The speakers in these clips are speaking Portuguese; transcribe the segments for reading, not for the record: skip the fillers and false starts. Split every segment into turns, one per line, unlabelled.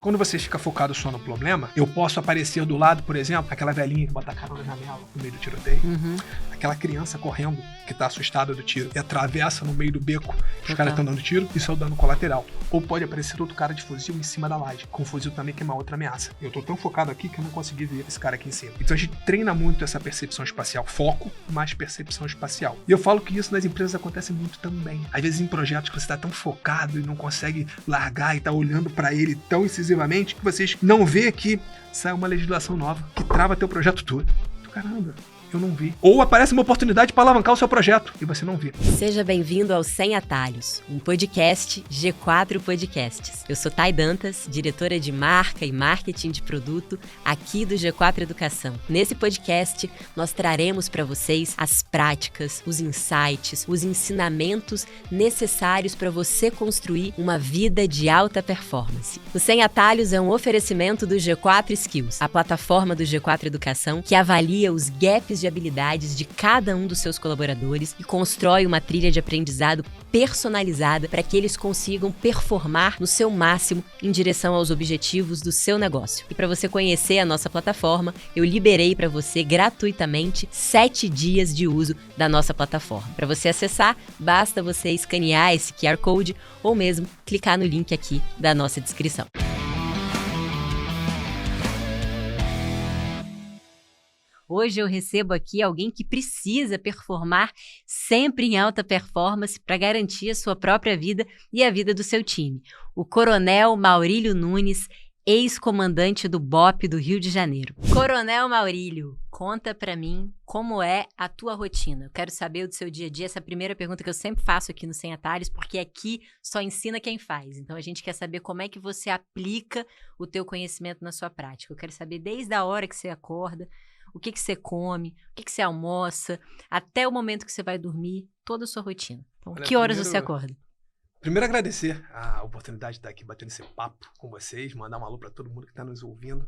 Quando você fica focado só no problema, eu posso aparecer do lado, por exemplo, aquela velhinha que bota a cara na janela no meio do tiroteio. Aquela criança correndo, que tá assustada do tiro, e atravessa no meio do beco, os caras estão dando tiro, isso é o dano colateral. Ou pode aparecer outro cara de fuzil em cima da laje, com fuzil também, que é uma outra ameaça. Eu tô tão focado aqui que eu não consegui ver esse cara aqui em cima. Então a gente treina muito essa percepção espacial. Foco, mais percepção espacial. E eu falo que isso nas empresas acontece muito também. Às vezes em projetos que você tá tão focado e não consegue largar e tá olhando pra ele tão incisivamente que vocês não vê que sai uma legislação nova que trava teu projeto todo. Caramba, eu não vi. Ou aparece uma oportunidade para alavancar o seu projeto e você não vê.
Seja bem-vindo ao Sem Atalhos, um podcast G4 Podcasts. Eu sou Thay Dantas, diretora de marca e marketing de produto aqui do G4 Educação. Nesse podcast, nós traremos para vocês as práticas, os insights, os ensinamentos necessários para você construir uma vida de alta performance. O Sem Atalhos é um oferecimento do G4 Skills, a plataforma do G4 Educação que avalia os gaps de habilidades de cada um dos seus colaboradores e constrói uma trilha de aprendizado personalizada para que eles consigam performar no seu máximo em direção aos objetivos do seu negócio. E para você conhecer a nossa plataforma, eu liberei para você gratuitamente 7 dias de uso da nossa plataforma. Para você acessar, basta você escanear esse QR Code ou mesmo clicar no link aqui da nossa descrição. Hoje eu recebo aqui alguém que precisa performar sempre em alta performance para garantir a sua própria vida e a vida do seu time. O Coronel Maurílio Nunes, ex-comandante do BOPE do Rio de Janeiro. Coronel Maurílio, conta para mim como é a tua rotina. Eu quero saber do seu dia a dia, essa é a primeira pergunta que eu sempre faço aqui no Sem Atalhos, porque aqui só ensina quem faz. Então a gente quer saber como é que você aplica o teu conhecimento na sua prática. Eu quero saber desde a hora que você acorda, o que você come, o que você almoça, até o momento que você vai dormir, toda a sua rotina. Então, que horas você acorda?
Primeiro, agradecer a oportunidade de estar aqui batendo esse papo com vocês, mandar um alô para todo mundo que está nos ouvindo.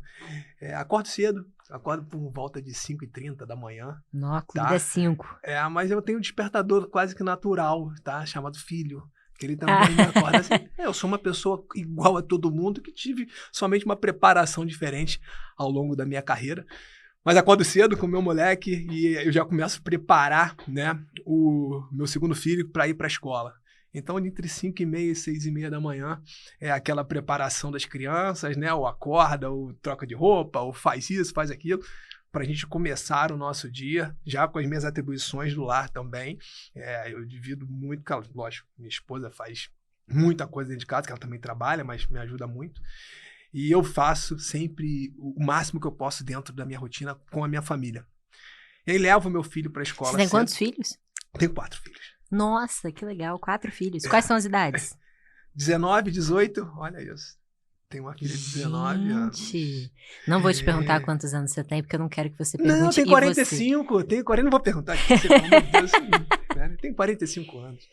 Acordo cedo, acordo por volta de 5h30 da manhã.
Nossa, comida é 5.
Mas eu tenho um despertador quase que natural, tá? Chamado filho. Que ele também me acorda assim. Eu sou uma pessoa igual a todo mundo, que tive somente uma preparação diferente ao longo da minha carreira. Mas acordo cedo com o meu moleque e eu já começo a preparar, né, o meu segundo filho para ir para a escola. Então, entre 5h30 e 6h30 da manhã, é aquela preparação das crianças, né? Ou acorda, ou troca de roupa, ou faz isso, faz aquilo, para a gente começar o nosso dia, já com as minhas atribuições do lar também. Eu divido muito, lógico, minha esposa faz muita coisa dentro de casa, que ela também trabalha, mas me ajuda muito. E eu faço sempre o máximo que eu posso dentro da minha rotina com a minha família. E aí levo meu filho para a escola.
Você tem quantos filhos?
Tenho 4 filhos.
Nossa, que legal, 4 filhos. Quais são as idades?
19, 18, olha isso. Tenho uma filha de 19 anos.
Gente, não vou te perguntar quantos anos você tem, porque eu não quero que você pergunte.
Não, tenho 45, tenho 40, não vou perguntar. Meu Deus, né? Tenho 45 anos.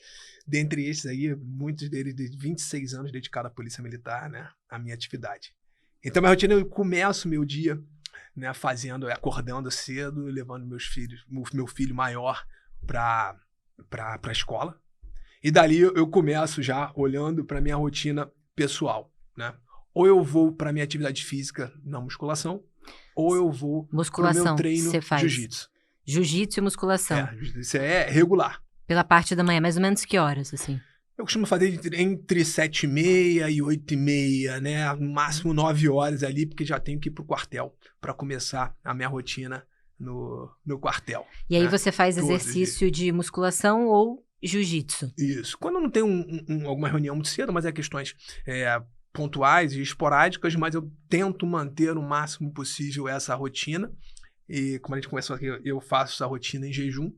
Dentre esses aí, muitos deles de 26 anos dedicados à Polícia Militar, né? A minha atividade. Então, minha rotina, eu começo meu dia, né, acordando cedo, levando meu filho maior para a escola. E dali eu começo já olhando para minha rotina pessoal, né? Ou eu vou para minha atividade física na musculação, ou eu vou para o meu treino jiu-jitsu.
Jiu-jitsu e musculação.
Isso é regular.
Pela parte da manhã, mais ou menos que horas, assim?
Eu costumo fazer entre 7h30 e 8h30, né? No máximo 9 horas ali, porque já tenho que ir pro quartel para começar a minha rotina no quartel.
E aí você faz exercício de musculação ou jiu-jitsu?
Isso. Quando eu não tenho alguma reunião muito cedo, mas é questões pontuais e esporádicas, mas eu tento manter o máximo possível essa rotina. E como a gente conversou aqui, eu faço essa rotina em jejum.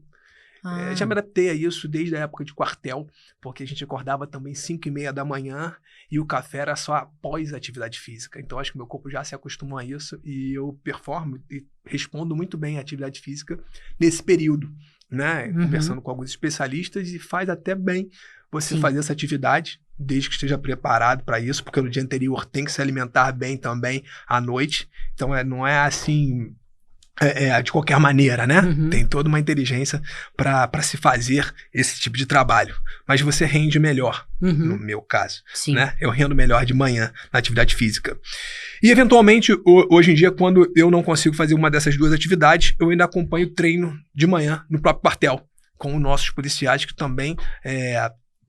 Já me adaptei a isso desde a época de quartel, porque a gente acordava também 5h30 da manhã e o café era só após a atividade física. Então, acho que meu corpo já se acostumou a isso e eu performo e respondo muito bem à atividade física nesse período, né? Conversando com alguns especialistas, e faz até bem você fazer essa atividade, desde que esteja preparado para isso, porque no dia anterior tem que se alimentar bem também à noite. Então, não é assim de qualquer maneira, né? Tem toda uma inteligência para se fazer esse tipo de trabalho. Mas você rende melhor, no meu caso.
Sim.
Né? Eu rendo melhor de manhã na atividade física. E, eventualmente, hoje em dia, quando eu não consigo fazer uma dessas duas atividades, eu ainda acompanho treino de manhã no próprio quartel, com os nossos policiais que também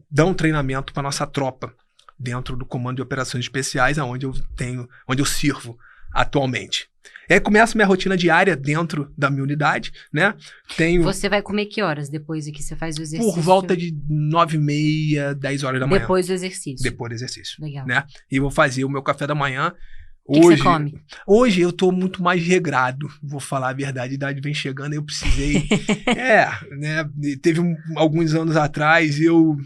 dão treinamento para nossa tropa, dentro do Comando de Operações Especiais, onde eu sirvo atualmente. E aí começa minha rotina diária dentro da minha unidade, né?
Você vai comer que horas depois que você faz o exercício?
Por volta de 9h30, 10 horas da manhã.
Depois do exercício?
Depois do exercício.
Legal.
Né? E vou fazer o meu café da manhã.
O que você come?
Hoje eu tô muito mais regrado, vou falar a verdade. A idade vem chegando, eu precisei... né? Teve alguns anos atrás, eu...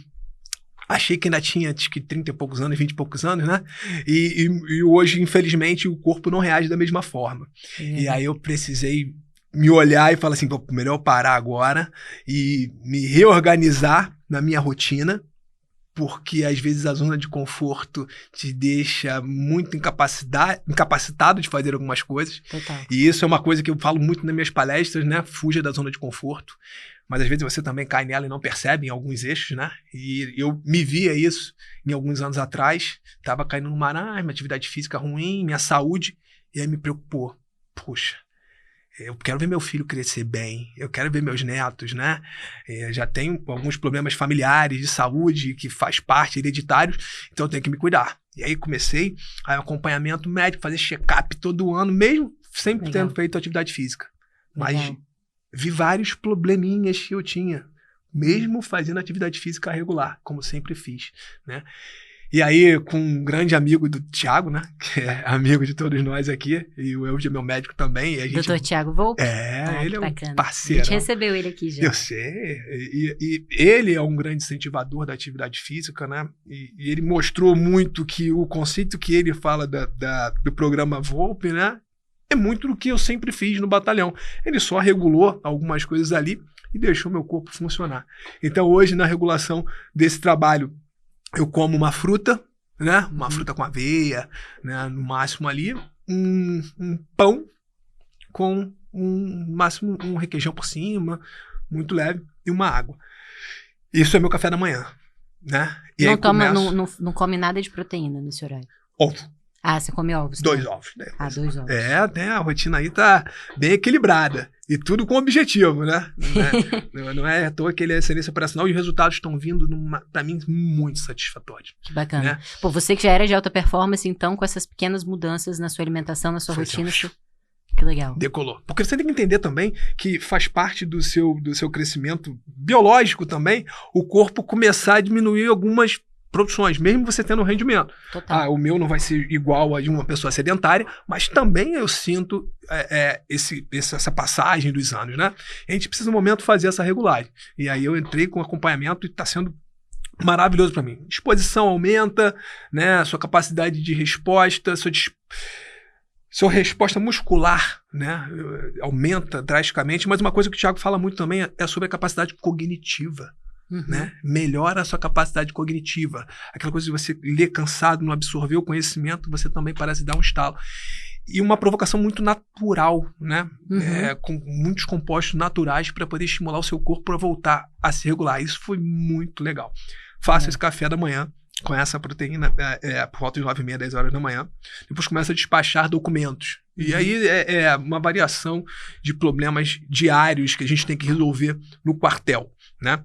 achei que ainda tinha, acho que 30 e poucos anos, 20 e poucos anos, né? E hoje, infelizmente, o corpo não reage da mesma forma. E aí eu precisei me olhar e falar assim, melhor eu parar agora e me reorganizar na minha rotina, porque às vezes a zona de conforto te deixa muito incapacitado de fazer algumas coisas.
Total.
E isso é uma coisa que eu falo muito nas minhas palestras, né? Fuja da zona de conforto. Mas às vezes você também cai nela e não percebe em alguns eixos, né? E eu me via isso em alguns anos atrás. Estava caindo no marasmo, atividade física ruim, minha saúde. E aí me preocupou. Puxa, eu quero ver meu filho crescer bem. Eu quero ver meus netos, né? Já tenho alguns problemas familiares de saúde que faz parte, hereditários. Então eu tenho que me cuidar. E aí comecei acompanhamento médico, fazer check-up todo ano, mesmo sempre tendo feito atividade física. Mas... vi vários probleminhas que eu tinha, mesmo fazendo atividade física regular, como sempre fiz, né? E aí, com um grande amigo do Thiago, né? Que é amigo de todos nós aqui, e o Elvio é meu médico também. E a gente...
Dr. Thiago Volpe?
Ele é
bacana.
Um parceiro.
A gente recebeu ele aqui já.
Eu sei. E ele é um grande incentivador da atividade física, né? E ele mostrou muito que o conceito que ele fala do programa Volpe, né? É muito do que eu sempre fiz no batalhão. Ele só regulou algumas coisas ali e deixou meu corpo funcionar. Então hoje, na regulação desse trabalho, eu como uma fruta, né? Uma fruta com aveia, né? No máximo ali, um pão com máximo um requeijão por cima, muito leve, e uma água. Isso é meu café da manhã, né? E
não come nada de proteína nesse horário?
Ovo.
Ah, você come ovos?
2 ovos. Né?
2 ovos.
Até a rotina aí tá bem equilibrada. E tudo com objetivo, né? Não é à toa que ele é excelência operacional e os resultados estão vindo, pra mim, muito satisfatórios.
Que bacana.
Né?
Pô, você que já era de alta performance, então, com essas pequenas mudanças na sua alimentação, na sua rotina, que legal.
Decolou. Porque você tem que entender também que faz parte do seu crescimento biológico também, o corpo começar a diminuir algumas produções, mesmo você tendo um rendimento.
Total.
O meu não vai ser igual a de uma pessoa sedentária, mas também eu sinto essa passagem dos anos, né? A gente precisa, no momento, fazer essa regulagem. E aí eu entrei com acompanhamento e está sendo maravilhoso para mim. Disposição aumenta, né? Sua capacidade de resposta, sua resposta muscular, né? Aumenta drasticamente, mas uma coisa que o Thiago fala muito também é sobre a capacidade cognitiva. Né? Melhora a sua capacidade cognitiva. Aquela coisa de você ler cansado, não absorver o conhecimento, você também parece dar um estalo. E uma provocação muito natural, né? Com muitos compostos naturais para poder estimular o seu corpo para voltar a se regular. Isso foi muito legal. Faça esse café da manhã com essa proteína por volta de 9h30, 10 horas da manhã. Depois começa a despachar documentos. E aí é uma variação de problemas diários que a gente tem que resolver no quartel, né?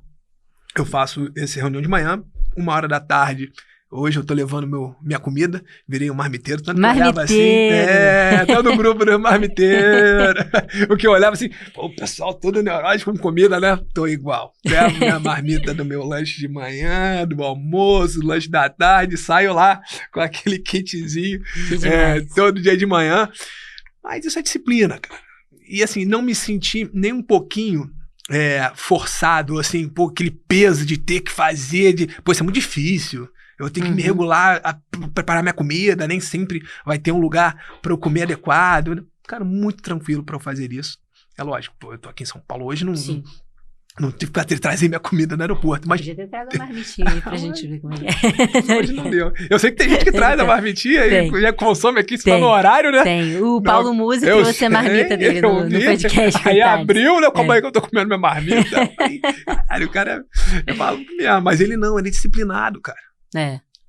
Eu faço essa reunião de manhã, 1h da tarde. Hoje eu tô levando minha comida, virei um marmiteiro. Tanto que eu olhava assim, tá no grupo do marmiteiro. O que eu olhava assim, o pessoal todo neurótico com comida, né? Tô igual. Levo minha marmita do meu lanche de manhã, do almoço, lanche da tarde, saio lá com aquele kitzinho todo dia de manhã. Mas isso é disciplina, cara. E assim, não me senti nem um pouquinho forçado, assim, pô, aquele peso de ter que fazer, pô, isso é muito difícil. Eu tenho que me regular a preparar minha comida, nem sempre vai ter um lugar para eu comer adequado. Cara, muito tranquilo para eu fazer isso. É lógico, pô, eu tô aqui em São Paulo hoje, Não tive pra trazer minha comida no aeroporto. Mas
podia ter trago a marmitinha aí pra gente ver como é.
Hoje não deu. Eu sei que tem gente que traz a marmitinha e já consome aqui, se tá no horário, né?
Tem. O Paulo Musi trouxe a marmita dele no podcast.
Aí abriu, né? Como é que eu tô comendo minha marmita? Aí o cara é maluco mesmo. Mas ele não, ele é disciplinado, cara.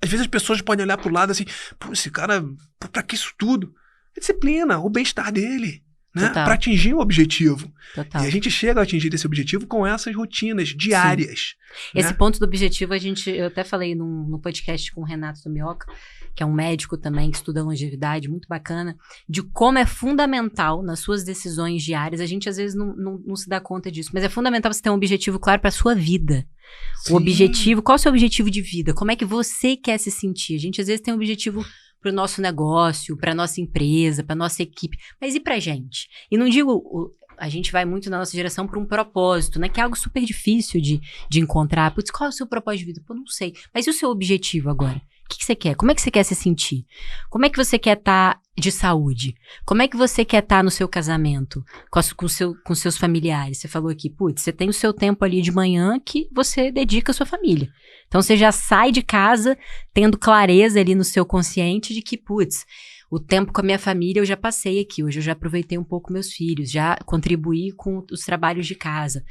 Às vezes as pessoas podem olhar pro lado assim, pô, esse cara, pra que isso tudo? É disciplina, o bem-estar dele. Né? Para atingir o objetivo. Total. E a gente chega a atingir esse objetivo com essas rotinas diárias.
Né? Esse ponto do objetivo, eu até falei no podcast com o Renato Tomioka, que é um médico também que estuda longevidade, muito bacana, de como é fundamental nas suas decisões diárias. A gente às vezes não se dá conta disso, mas é fundamental você ter um objetivo claro para a sua vida. Sim. O objetivo, qual é o seu objetivo de vida? Como é que você quer se sentir? A gente às vezes tem um objetivo para o nosso negócio, para a nossa empresa, para a nossa equipe. Mas e para a gente? E não digo, a gente vai muito na nossa geração para um propósito, né? Que é algo super difícil de encontrar. Putz, qual é o seu propósito de vida? Pô, não sei. Mas e o seu objetivo agora? O que você quer? Como é que você quer se sentir? Como é que você quer estar de saúde? Como é que você quer estar no seu casamento? Com seus familiares? Você falou aqui, putz, você tem o seu tempo ali de manhã que você dedica à sua família. Então, você já sai de casa tendo clareza ali no seu consciente de que, putz, o tempo com a minha família eu já passei aqui. Hoje eu já aproveitei um pouco meus filhos, já contribuí com os trabalhos de casa.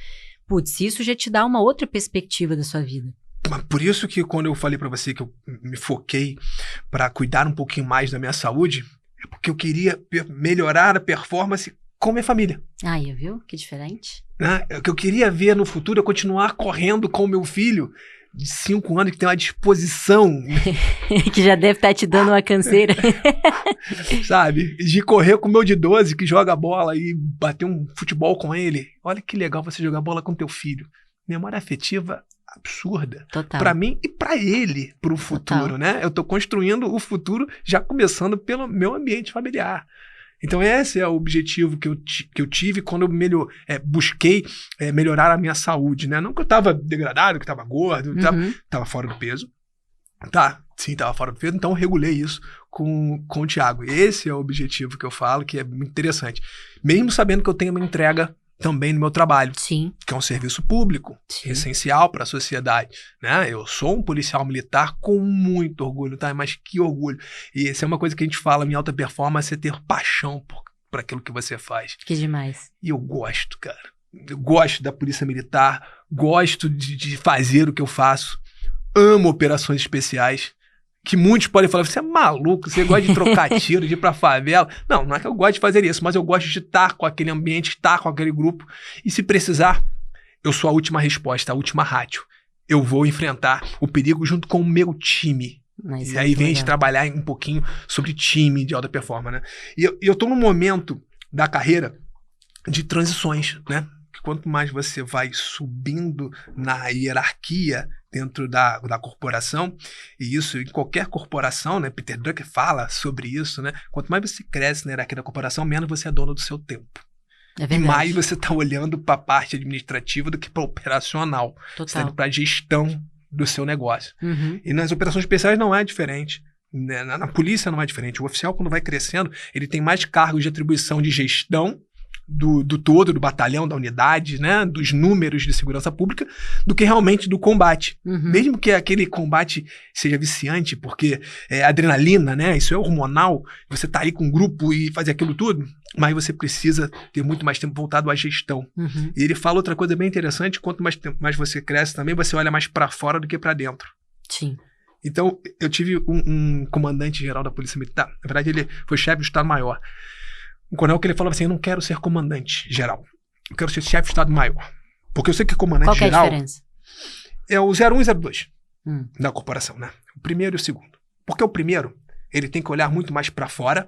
Putz, isso já te dá uma outra perspectiva da sua vida.
Por isso que quando eu falei pra você que eu me foquei para cuidar um pouquinho mais da minha saúde, é porque eu queria melhorar a performance com minha família.
Aí, viu? Que diferente.
Né? O que eu queria ver no futuro é continuar correndo com o meu filho de 5 anos, que tem uma disposição.
Que já deve estar te dando uma canseira.
Sabe? De correr com o meu de 12, que joga bola e bater um futebol com ele. Olha que legal você jogar bola com teu filho. Memória afetiva absurda.
Total.
Pra mim e pra ele, pro futuro, total, né? Eu tô construindo o futuro já começando pelo meu ambiente familiar. Então esse é o objetivo que eu tive quando eu busquei melhorar a minha saúde, né? Não que eu tava degradado, que eu tava gordo, tava fora do peso. Sim, tava fora do peso, então eu regulei isso com o Thiago. Esse é o objetivo que eu falo, que é muito interessante. Mesmo sabendo que eu tenho uma entrega também no meu trabalho,
sim,
que é um serviço público, sim, essencial para a sociedade, né? Eu sou um policial militar com muito orgulho, tá? Mas que orgulho. E essa é uma coisa que a gente fala em alta performance, é ter paixão por aquilo que você faz.
Que demais.
E eu gosto, cara. Eu gosto da polícia militar, gosto de fazer o que eu faço, amo operações especiais. Que muitos podem falar, você é maluco, você gosta de trocar tiro, de ir pra favela. Não, não é que eu gosto de fazer isso, mas eu gosto de estar com aquele ambiente, estar com aquele grupo. E se precisar, eu sou a última resposta, a última rádio. Eu vou enfrentar o perigo junto com o meu time. Mas e aí vem a gente trabalhar um pouquinho sobre time de alta performance, né? E eu tô num momento da carreira de transições, né? Que quanto mais você vai subindo na hierarquia dentro da corporação, e isso em qualquer corporação, né? Peter Drucker fala sobre isso, né? Quanto mais você cresce na hierarquia da corporação, menos você é dono do seu tempo.
É verdade.
E mais você está olhando para a parte administrativa do que para a operacional. Total. Você está indo para a gestão do seu negócio. E nas operações especiais não é diferente. Né? Na polícia não é diferente. O oficial, quando vai crescendo, ele tem mais cargos de atribuição de gestão do todo, do batalhão, da unidade, né, dos números de segurança pública, do que realmente do combate. Mesmo que aquele combate seja viciante, porque é adrenalina, né, isso é hormonal, você tá ali com um grupo e fazer aquilo tudo, mas você precisa ter muito mais tempo voltado à gestão. E ele fala outra coisa bem interessante, quanto mais você cresce também, você olha mais para fora do que para dentro.
Sim.
Então, eu tive um comandante-geral da Polícia Militar, na verdade ele foi chefe do Estado-Maior. Um coronel que ele falava assim, eu não quero ser comandante-geral, eu quero ser chefe de Estado-Maior. Porque eu sei que comandante-geral...
Qual que é a diferença?
É o 01 e 02 da corporação, né? O primeiro e o segundo. Porque o primeiro, ele tem que olhar muito mais para fora,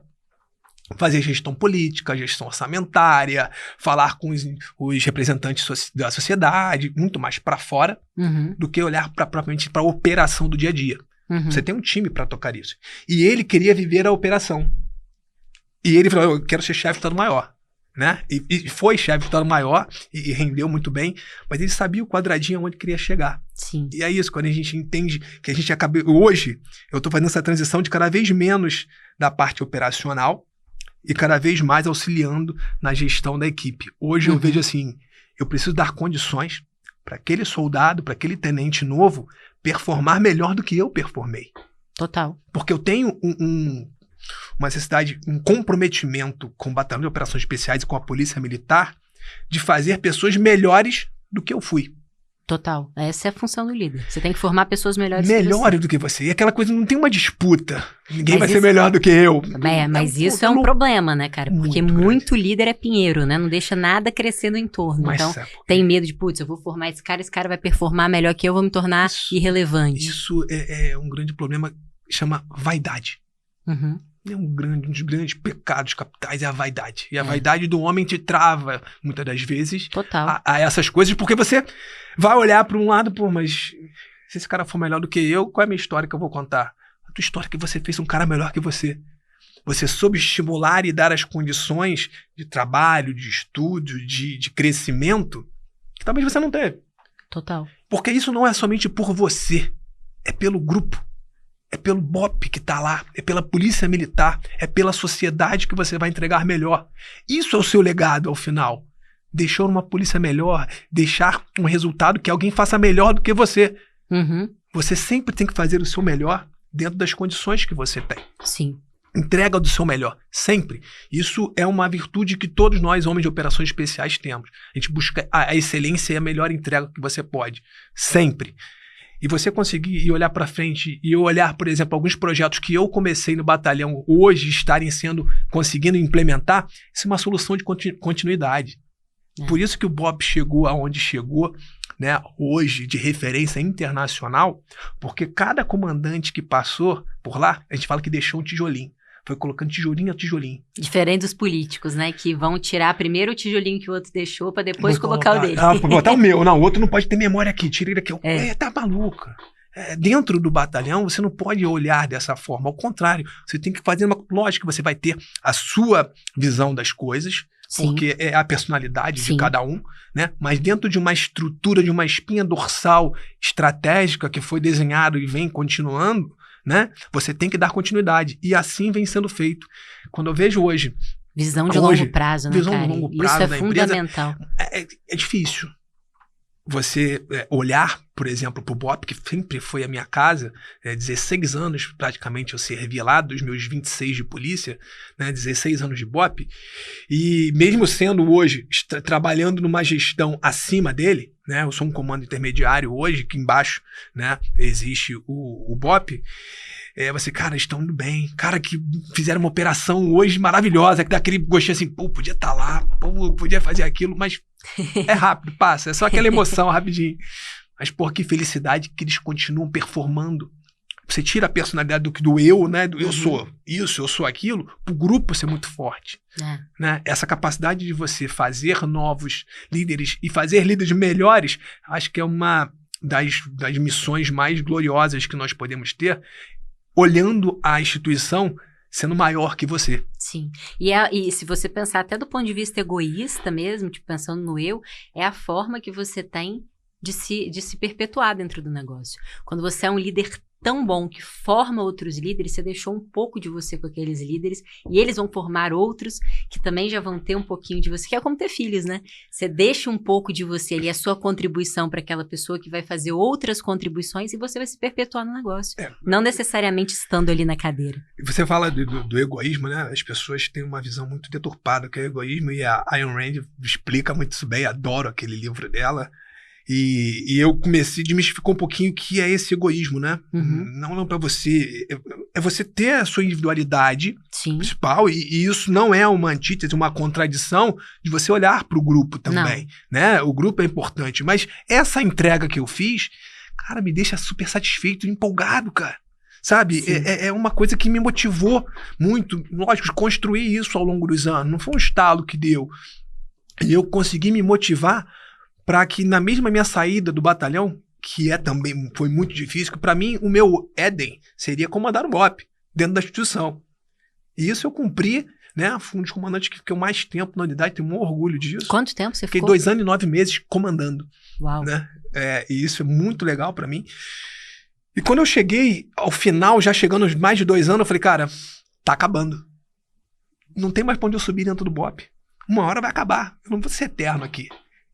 fazer gestão política, gestão orçamentária, falar com os representantes da sociedade, muito mais para fora, do que olhar propriamente para a operação do dia a dia. Você tem um time para tocar isso. E ele queria viver a operação. E ele falou, eu quero ser chefe de Estado-Maior, né? E foi chefe de Estado-Maior e rendeu muito bem, mas ele sabia o quadradinho onde queria chegar.
Sim.
E é isso, quando a gente entende que a gente acaba... Hoje, eu estou fazendo essa transição de cada vez menos da parte operacional e cada vez mais auxiliando na gestão da equipe. Hoje eu vejo assim, eu preciso dar condições para aquele soldado, para aquele tenente novo, performar melhor do que eu performei.
Total.
Porque eu tenho uma necessidade, um comprometimento com o Batalhão de Operações Especiais e com a Polícia Militar de fazer pessoas melhores do que eu fui.
Total. Essa é a função do líder. Você tem que formar pessoas melhores
do que você. E aquela coisa, não tem uma disputa. Ninguém vai ser melhor do que eu.
Mas isso é um problema, né, cara? Porque muito líder é pinheiro, né? Não deixa nada crescer no entorno. Então, tem medo de, putz, eu vou formar esse cara vai performar melhor que eu vou me tornar irrelevante.
Isso é um grande problema, chama vaidade.
Uhum.
Um dos grandes pecados capitais é a vaidade. E a vaidade do homem te trava, muitas das vezes, a essas coisas, porque você vai olhar para um lado, mas se esse cara for melhor do que eu, qual é a minha história que eu vou contar? A tua história é que você fez um cara melhor que você. Você soube estimular e dar as condições de trabalho, de estudo, de crescimento, que talvez você não teve.
Total.
Porque isso não é somente por você, é pelo grupo. É pelo BOP que está lá, é pela polícia militar, é pela sociedade que você vai entregar melhor. Isso é o seu legado ao final. Deixar uma polícia melhor, deixar um resultado que alguém faça melhor do que você.
Uhum.
Você sempre tem que fazer o seu melhor dentro das condições que você tem.
Sim.
Entrega do seu melhor, sempre. Isso é uma virtude que todos nós, homens de operações especiais, temos. A gente busca a excelência e a melhor entrega que você pode. Sempre. E você conseguir ir olhar para frente e olhar, por exemplo, alguns projetos que eu comecei no batalhão hoje estarem conseguindo implementar, isso é uma solução de continuidade. Por isso que o BOP chegou aonde chegou, né, hoje de referência internacional, porque cada comandante que passou por lá, a gente fala que deixou um tijolinho. Foi colocando tijolinho a tijolinho. Diferente
dos políticos, né? Que vão tirar primeiro o tijolinho que o outro deixou pra depois colocar o dele.
Botar o meu. Não, o outro não pode ter memória aqui. Tira ele aqui. Tá maluca. Dentro do batalhão, você não pode olhar dessa forma. Ao contrário, você tem que fazer uma... Lógico que você vai ter a sua visão das coisas, sim, porque é a personalidade, sim, de cada um, né? Mas dentro de uma estrutura, de uma espinha dorsal estratégica que foi desenhado e vem continuando, né? Você tem que dar continuidade. E assim vem sendo feito. Quando eu vejo hoje...
Visão de longo prazo, né,
visão
cara?
De longo prazo
isso é fundamental.
É difícil. Você olhar, por exemplo, para o BOP, que sempre foi a minha casa, 16 anos praticamente eu servi lá, dos meus 26 de polícia, né, 16 anos de BOP, e mesmo sendo hoje, trabalhando numa gestão acima dele, né, eu sou um comando intermediário hoje, que embaixo, né, existe o BOP, você, cara, estão indo bem, cara, que fizeram uma operação hoje maravilhosa, que dá aquele gostinho assim, pô, podia estar lá, pô, podia fazer aquilo, mas é rápido, passa, é só aquela emoção rapidinho. Mas, pô, que felicidade que eles continuam performando. Você tira a personalidade do eu, né, do eu sou isso, eu sou aquilo, pro grupo ser muito forte. Né? Essa capacidade de você fazer novos líderes e fazer líderes melhores, acho que é uma das missões mais gloriosas que nós podemos ter, olhando a instituição sendo maior que você.
Sim. E se você pensar até do ponto de vista egoísta mesmo, tipo, pensando no eu, é a forma que você tem de se perpetuar dentro do negócio. Quando você é um líder tão bom que forma outros líderes, você deixou um pouco de você com aqueles líderes e eles vão formar outros que também já vão ter um pouquinho de você, que é como ter filhos, né? Você deixa um pouco de você ali, a sua contribuição para aquela pessoa que vai fazer outras contribuições e você vai se perpetuar no negócio. Não necessariamente estando ali na cadeira.
Você fala do egoísmo, né? As pessoas têm uma visão muito deturpada que é o egoísmo e a Ayn Rand explica muito isso bem, adoro aquele livro dela. E eu comecei, desmistificou um pouquinho o que é esse egoísmo, né?
Uhum.
Não para você. É você ter a sua individualidade, sim, principal, e isso não é uma antítese, uma contradição de você olhar para o grupo também, né? O grupo é importante, mas essa entrega que eu fiz, cara, me deixa super satisfeito, empolgado, cara. Sabe? É uma coisa que me motivou muito, lógico, construir isso ao longo dos anos. Não foi um estalo que deu. E eu consegui me motivar para que na mesma minha saída do batalhão, que também foi muito difícil, que para mim o meu Éden seria comandar o BOP dentro da instituição. E isso eu cumpri, né? Fui um dos comandantes que ficou mais tempo na unidade, tenho um orgulho disso.
Quanto tempo você ficou?
Fiquei 2 anos e 9 meses comandando.
Uau.
Né? E isso é muito legal para mim. E quando eu cheguei ao final, já chegando aos mais de 2 anos, eu falei, cara, tá acabando. Não tem mais pra onde eu subir dentro do BOP. Uma hora vai acabar. Eu não vou ser eterno aqui.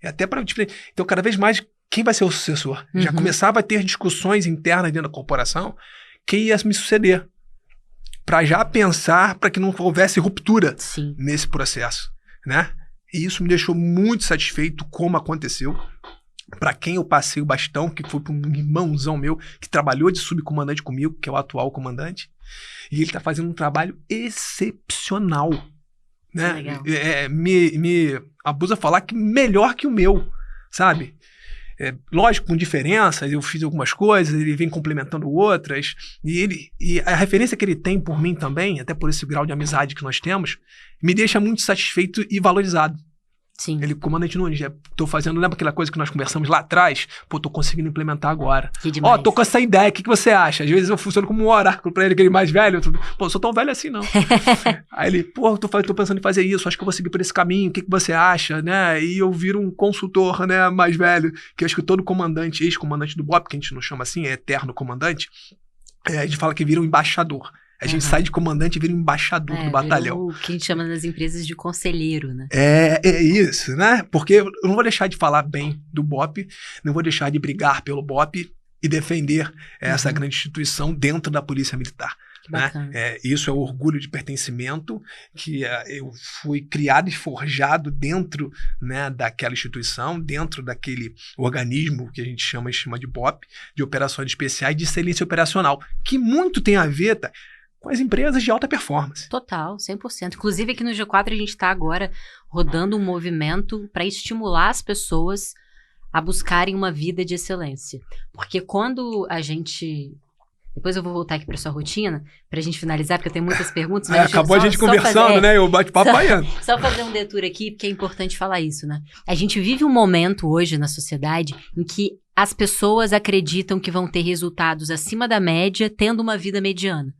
Até para então, cada vez mais quem vai ser o sucessor. Já começava a ter discussões internas dentro da corporação, quem ia me suceder. Para já pensar para que não houvesse ruptura nesse processo, né? E isso me deixou muito satisfeito como aconteceu. Para quem eu passei o bastão, que foi para um irmãozão meu, que trabalhou de subcomandante comigo, que é o atual comandante, e ele está fazendo um trabalho excepcional, né? Me abusa falar que melhor que o meu, sabe? Lógico, com diferenças, eu fiz algumas coisas, ele vem complementando outras, e a referência que ele tem por mim também, até por esse grau de amizade que nós temos, me deixa muito satisfeito e valorizado.
Sim.
Ele, comandante Nunes, tô fazendo, lembra aquela coisa que nós conversamos lá atrás? Pô, tô conseguindo implementar agora.
Que demais.
Tô com essa ideia, o que você acha? Às vezes eu funciono como um oráculo pra ele, aquele mais velho. Pô, eu sou tão velho assim, não. Aí ele, pô, tô pensando em fazer isso, acho que eu vou seguir por esse caminho, o que você acha, né? E eu viro um consultor, né, mais velho, que acho que todo comandante, ex-comandante do BOP, que a gente não chama assim, é eterno comandante, a gente fala que vira um embaixador. A gente sai de comandante e vira embaixador do batalhão.
O que a gente chama nas empresas de conselheiro, né?
É isso, né? Porque eu não vou deixar de falar bem do BOP, não vou deixar de brigar pelo BOP e defender essa grande instituição dentro da Polícia Militar. Né? Isso é o orgulho de pertencimento, que eu fui criado e forjado dentro, né, daquela instituição, dentro daquele organismo que a gente chama de BOP, de Operações Especiais de Excelência Operacional, que muito tem a ver com as empresas de alta performance.
Total, 100%. Inclusive aqui no G4 a gente está agora rodando um movimento para estimular as pessoas a buscarem uma vida de excelência. Porque quando a gente... Depois eu vou voltar aqui para sua rotina, para a gente finalizar, porque eu tenho muitas perguntas. Mas
acabou a gente conversando, né? Eu bate-papo baiano.
Só fazer um detour aqui, porque é importante falar isso, né? A gente vive um momento hoje na sociedade em que as pessoas acreditam que vão ter resultados acima da média, tendo uma vida mediana.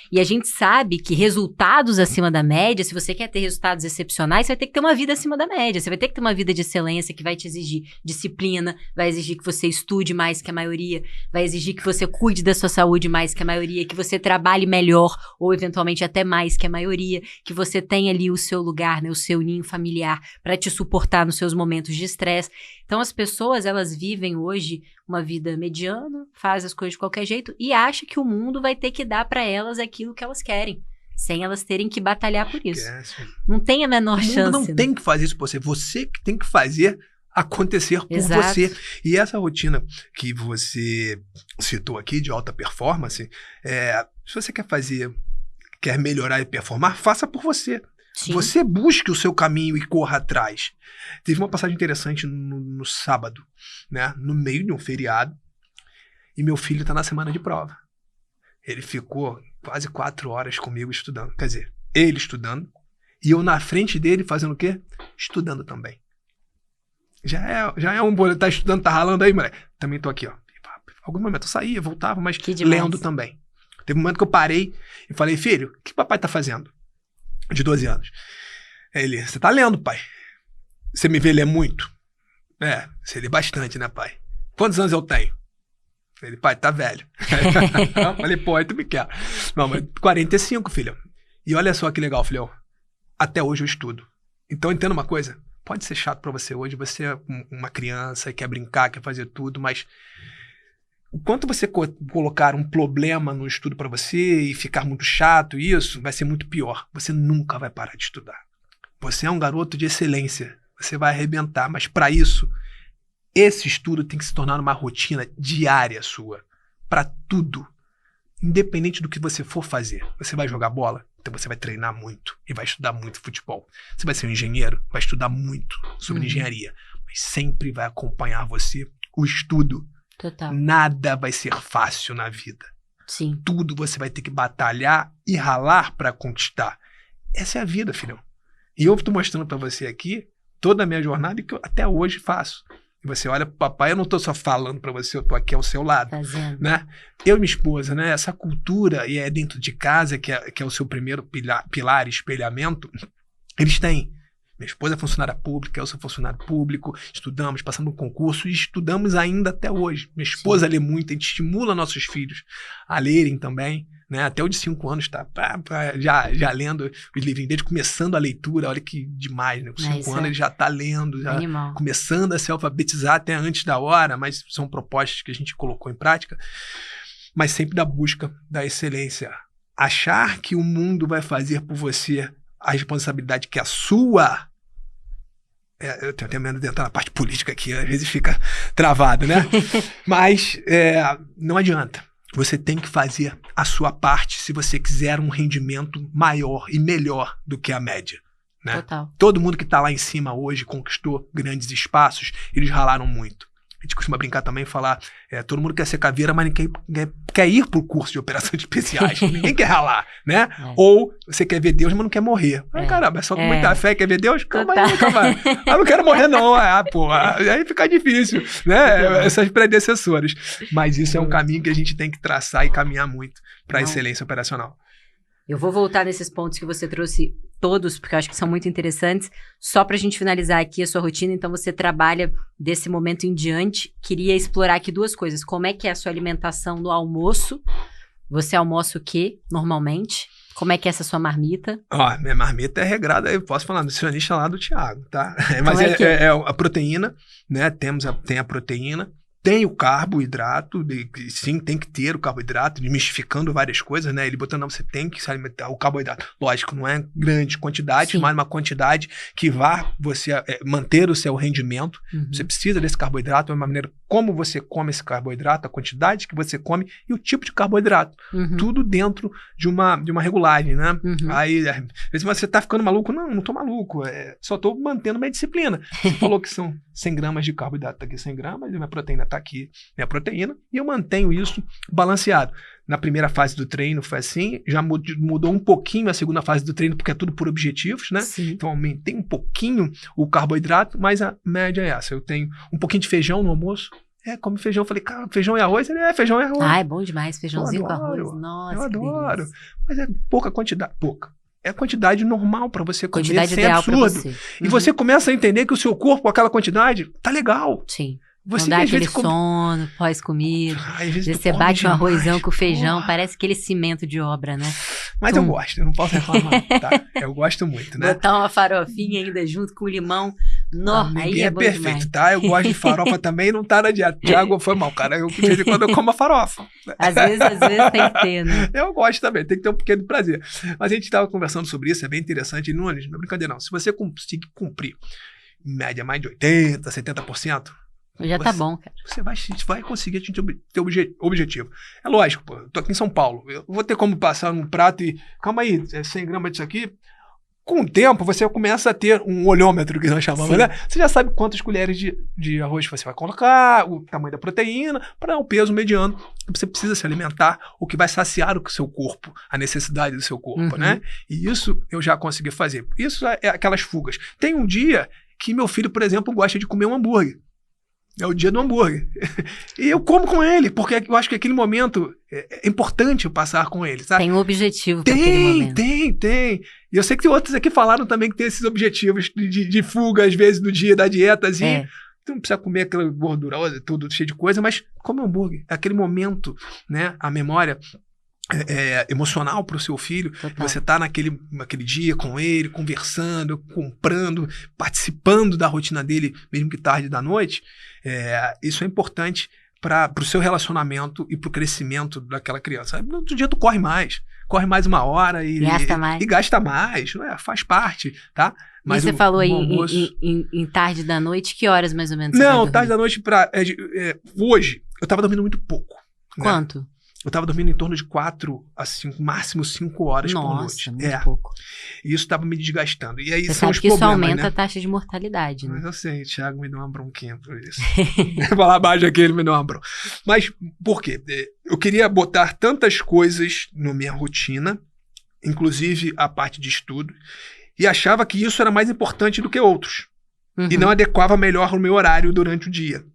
E a gente sabe que resultados acima da média, se você quer ter resultados excepcionais, você vai ter que ter uma vida acima da média. Você vai ter que ter uma vida de excelência que vai te exigir disciplina, vai exigir que você estude mais que a maioria, vai exigir que você cuide da sua saúde mais que a maioria, que você trabalhe melhor ou eventualmente até mais que a maioria, que você tenha ali o seu lugar, né, o seu ninho familiar para te suportar nos seus momentos de estresse. Então as pessoas, elas vivem hoje uma vida mediana, faz as coisas de qualquer jeito e acha que o mundo vai ter que dar para elas aquilo que elas querem, sem elas terem que batalhar por isso. Não tem a menor chance.
O mundo não tem que fazer isso por você. Você que tem que fazer acontecer por você. E essa rotina que você citou aqui de alta performance, se você quer melhorar e performar, faça por você. Sim. Você busque o seu caminho e corra atrás. Teve uma passagem interessante no sábado, né? No meio de um feriado, e meu filho está na semana de prova. Ele ficou quase 4 horas comigo estudando. Quer dizer, ele estudando, e eu na frente dele fazendo o quê? Estudando também. Já é um bom, tá estudando, tá ralando aí, moleque. Também tô aqui, ó. Algum momento eu saía, voltava, mas lendo também. Teve um momento que eu parei e falei, filho, o que papai tá fazendo? De 12 anos. Ele, você tá lendo, pai? Você me vê ler muito? Você lê bastante, né, pai? Quantos anos eu tenho? Ele, pai, tá velho. Eu falei, pô, aí tu me quer. Não, mas 45, filho. E olha só que legal, filhão. Até hoje eu estudo. Então entenda uma coisa. Pode ser chato pra você hoje. Você é uma criança, quer brincar, quer fazer tudo, mas enquanto você colocar um problema no estudo pra você e ficar muito chato, isso vai ser muito pior. Você nunca vai parar de estudar. Você é um garoto de excelência. Você vai arrebentar, mas pra isso, esse estudo tem que se tornar uma rotina diária sua. Pra tudo. Independente do que você for fazer. Você vai jogar bola? Então você vai treinar muito e vai estudar muito futebol. Você vai ser um engenheiro? Vai estudar muito sobre engenharia. Mas sempre vai acompanhar você o estudo.
Total.
Nada vai ser fácil na vida.
Sim.
Tudo você vai ter que batalhar e ralar pra conquistar. Essa é a vida, filhão. E eu tô mostrando pra você aqui toda a minha jornada que eu até hoje faço. E você olha pro papai, eu não tô só falando pra você, eu tô aqui ao seu lado.
Fazendo.
Né? Eu e minha esposa, né? Essa cultura, e é dentro de casa, que é o seu primeiro pilar, espelhamento, eles têm. Minha esposa é funcionária pública, eu sou funcionário público, estudamos, passamos no concurso e estudamos ainda até hoje. Minha esposa lê muito, a gente estimula nossos filhos a lerem também, né? Até o de 5 anos tá já lendo os livrinhos dele, começando a leitura, olha que demais, né? Com 5 anos ele já tá lendo, já começando a se alfabetizar até antes da hora, mas são propostas que a gente colocou em prática, mas sempre da busca da excelência. Achar que o mundo vai fazer por você a responsabilidade que é sua. Eu tenho até medo de entrar na parte política aqui, às vezes fica travado, né? Mas não adianta. Você tem que fazer a sua parte se você quiser um rendimento maior e melhor do que a média. Né?
Total.
Todo mundo que está lá em cima hoje conquistou grandes espaços, eles ralaram muito. A gente costuma brincar também e falar, todo mundo quer ser caveira, mas ninguém quer ir pro curso de operações especiais. Ninguém quer ralar, né? Ou você quer ver Deus, mas não quer morrer. Caramba, é só com muita fé, quer ver Deus? Calma aí. Eu não quero morrer não. Aí fica difícil, né? Essas predecessoras. Mas isso é um caminho que a gente tem que traçar e caminhar muito para a excelência operacional.
Eu vou voltar nesses pontos que você trouxe todos, porque eu acho que são muito interessantes. Só para a gente finalizar aqui a sua rotina, então você trabalha desse momento em diante. Queria explorar aqui 2 coisas. Como é que é a sua alimentação no almoço? Você almoça o quê, normalmente? Como é que é essa sua marmita?
Minha marmita é regrada, eu posso falar, nutricionista lá do Thiago, tá? Mas é a proteína, né? Tem a proteína. Tem o carboidrato, sim, tem que ter o carboidrato, desmistificando várias coisas, né? Ele botando, você tem que se alimentar. O carboidrato, lógico, não é grande quantidade, mas uma quantidade que vá você manter o seu rendimento. Você precisa desse carboidrato, é uma maneira como você come esse carboidrato, a quantidade que você come e o tipo de carboidrato. Tudo dentro de uma regulagem, né? Aí, às vezes você tá ficando maluco. Não tô maluco, só tô mantendo minha disciplina. Você falou que são 100 gramas de carboidrato, tá aqui 100 gramas, e minha proteína tá aqui, minha proteína, e eu mantenho isso balanceado. Na primeira fase do treino foi assim, já mudou um pouquinho a segunda fase do treino, porque é tudo por objetivos, né? Sim. Então aumentei um pouquinho o carboidrato, mas a média é essa. Eu tenho um pouquinho de feijão no almoço. Come feijão. Eu falei, cara, feijão e arroz? Ele feijão e arroz.
É bom demais, feijãozinho com arroz. Nossa,
eu adoro. Mas é pouca quantidade, É a quantidade normal para você comer,
quantidade
sem
ideal
absurdo.
Pra você.
E você começa a entender que o seu corpo, com aquela quantidade, tá legal.
Sim.
Você
não dá aquele sono pós-comida. Às vezes você bate um arrozão com feijão, parece aquele cimento de obra, né?
Mas eu gosto, eu não posso reclamar, tá? Eu gosto muito, né?
Botar uma farofinha ainda junto com limão. Aí é bom
perfeito,
demais.
Tá? Eu gosto de farofa também, não tá na dieta. Thiago, foi mal, cara. Eu, de vez em quando, eu como a farofa.
Às vezes tem que ter, né?
Eu gosto também, tem que ter um pequeno prazer. Mas a gente estava conversando sobre isso, é bem interessante. Não é brincadeira, não. Se você conseguir cumprir, em média, mais de 80%, 70%,
já tá bom, cara.
Você vai conseguir atingir teu objetivo. É lógico, pô. Eu tô aqui em São Paulo. Eu vou ter como passar num prato e... Calma aí, 100 gramas disso aqui. Com o tempo, você começa a ter um olhômetro, que nós chamamos, né? Você já sabe quantas colheres de arroz você vai colocar, o tamanho da proteína, para o peso mediano que você precisa se alimentar, o que vai saciar o seu corpo, a necessidade do seu corpo, né? E isso eu já consegui fazer. Isso é aquelas fugas. Tem um dia que meu filho, por exemplo, gosta de comer um hambúrguer. É o dia do hambúrguer. E eu como com ele, porque eu acho que aquele momento é importante eu passar com ele, sabe?
Tem um objetivo para aquele momento.
Tem. E eu sei que outros aqui falaram também que tem esses objetivos de fuga, às vezes, no dia da dietazinha. Tu não precisa comer aquela gordurosa, tudo cheio de coisa, mas come hambúrguer. É aquele momento, né? A memória emocional para o seu filho. Total. Você tá naquele dia com ele, conversando, comprando, participando da rotina dele, mesmo que tarde da noite. Isso é importante para o seu relacionamento e para o crescimento daquela criança. No outro dia tu corre mais 1 hora e gasta mais, faz parte, tá? Mas
você falou aí em tarde da noite, que horas mais ou menos?
Não, tarde da noite hoje eu tava dormindo muito pouco.
Quanto?
Né? Eu tava dormindo em torno de 4 a 5, máximo 5 horas por noite.
Nossa, muito pouco.
E isso tava me desgastando. E aí
você
são
sabe
os
que
problemas,
isso aumenta,
né?
A taxa de mortalidade, né?
Mas eu sei, o Thiago me deu uma bronquinha por isso. Vou falar baixo aqui, ele me deu uma bronca. Mas por quê? Eu queria botar tantas coisas na minha rotina, inclusive a parte de estudo, e achava que isso era mais importante do que outros. E não adequava melhor o meu horário durante o dia.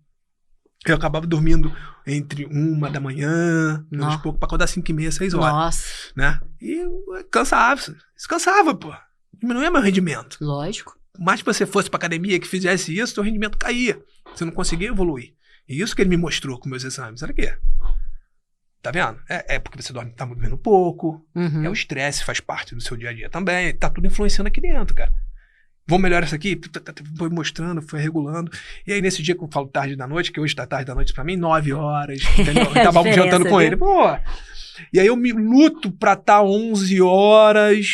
Eu acabava dormindo entre 1 da manhã, uns pouco, pra acordar 5h30, 6 horas.
Nossa.
Né? E cansava. Isso cansava, pô. Diminuía meu rendimento.
Lógico.
mais que você fosse pra academia que fizesse isso, seu rendimento caía. Você não conseguia evoluir. E isso que ele me mostrou com meus exames. Olha aqui. Tá vendo? É porque você tá dormindo pouco. É o estresse, faz parte do seu dia a dia também. Tá tudo influenciando aqui dentro, cara. Vamos melhorar isso aqui? Foi mostrando, foi regulando. E aí, nesse dia que eu falo tarde da noite, que hoje tá tarde da noite pra mim, 9 horas, entendeu? Eu tava jantando com ele. Pô, e aí eu me luto pra tá 11 horas,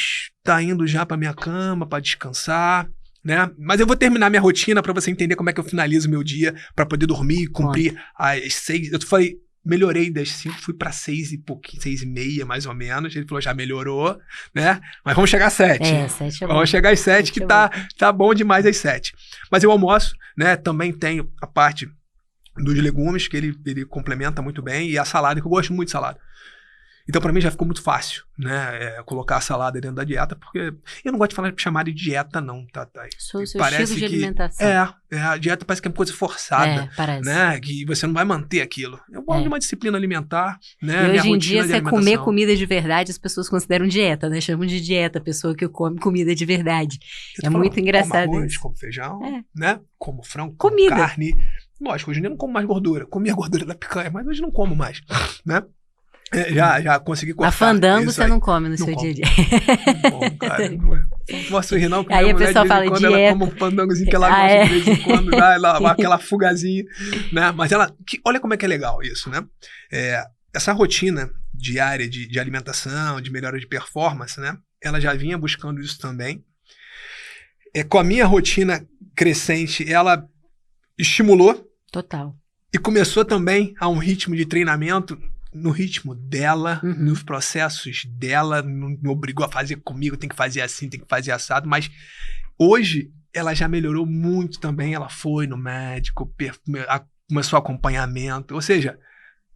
tá indo já pra minha cama, pra descansar, né? Mas eu vou terminar minha rotina pra você entender como é que eu finalizo meu dia, pra poder dormir e cumprir às 6. Eu falei, melhorei das 5, fui pra 6 e pouquinho, 6:30, mais ou menos. Ele falou, já melhorou, né? Mas vamos chegar às 7.
7 é bom.
Vamos chegar às 7, que tá bom demais às 7. Mas eu almoço, né? Também tenho a parte dos legumes, que ele complementa muito bem, e a salada, que eu gosto muito de salada. Então, pra mim, já ficou muito fácil, né? Colocar a salada dentro da dieta, porque eu não gosto de chamar de dieta, não, tá?
Sou o seu estilo de alimentação.
A dieta parece que é uma coisa forçada,
parece.
Né? Que você não vai manter aquilo. Eu gosto de uma disciplina alimentar, né?
E hoje em dia, você comer comida de verdade, as pessoas consideram dieta, né? Chamam de dieta a pessoa que come comida de verdade. É muito engraçado
como arroz,
isso.
como feijão, né? Como frango,
comida.
Como carne. Lógico, hoje em dia eu não como mais gordura. Comia gordura da picanha, mas hoje não como mais, né? Já consegui cortar.
A fandango você não come no seu dia a dia.
Bom, cara. Não posso rir, não.
Aí a pessoa fala
quando
dieta.
ela come um fandangozinho que ela gosta de vez em quando, dá aquela fugazinha, né? Mas olha como é que é legal isso, né? Essa rotina diária de alimentação, de melhora de performance, né? Ela já vinha buscando isso também. Com a minha rotina crescente, ela estimulou.
Total.
E começou também a um ritmo de treinamento no ritmo dela, nos processos dela, não me obrigou a fazer comigo, tem que fazer assim, tem que fazer assado, mas hoje ela já melhorou muito também, ela foi no médico, começou acompanhamento, ou seja,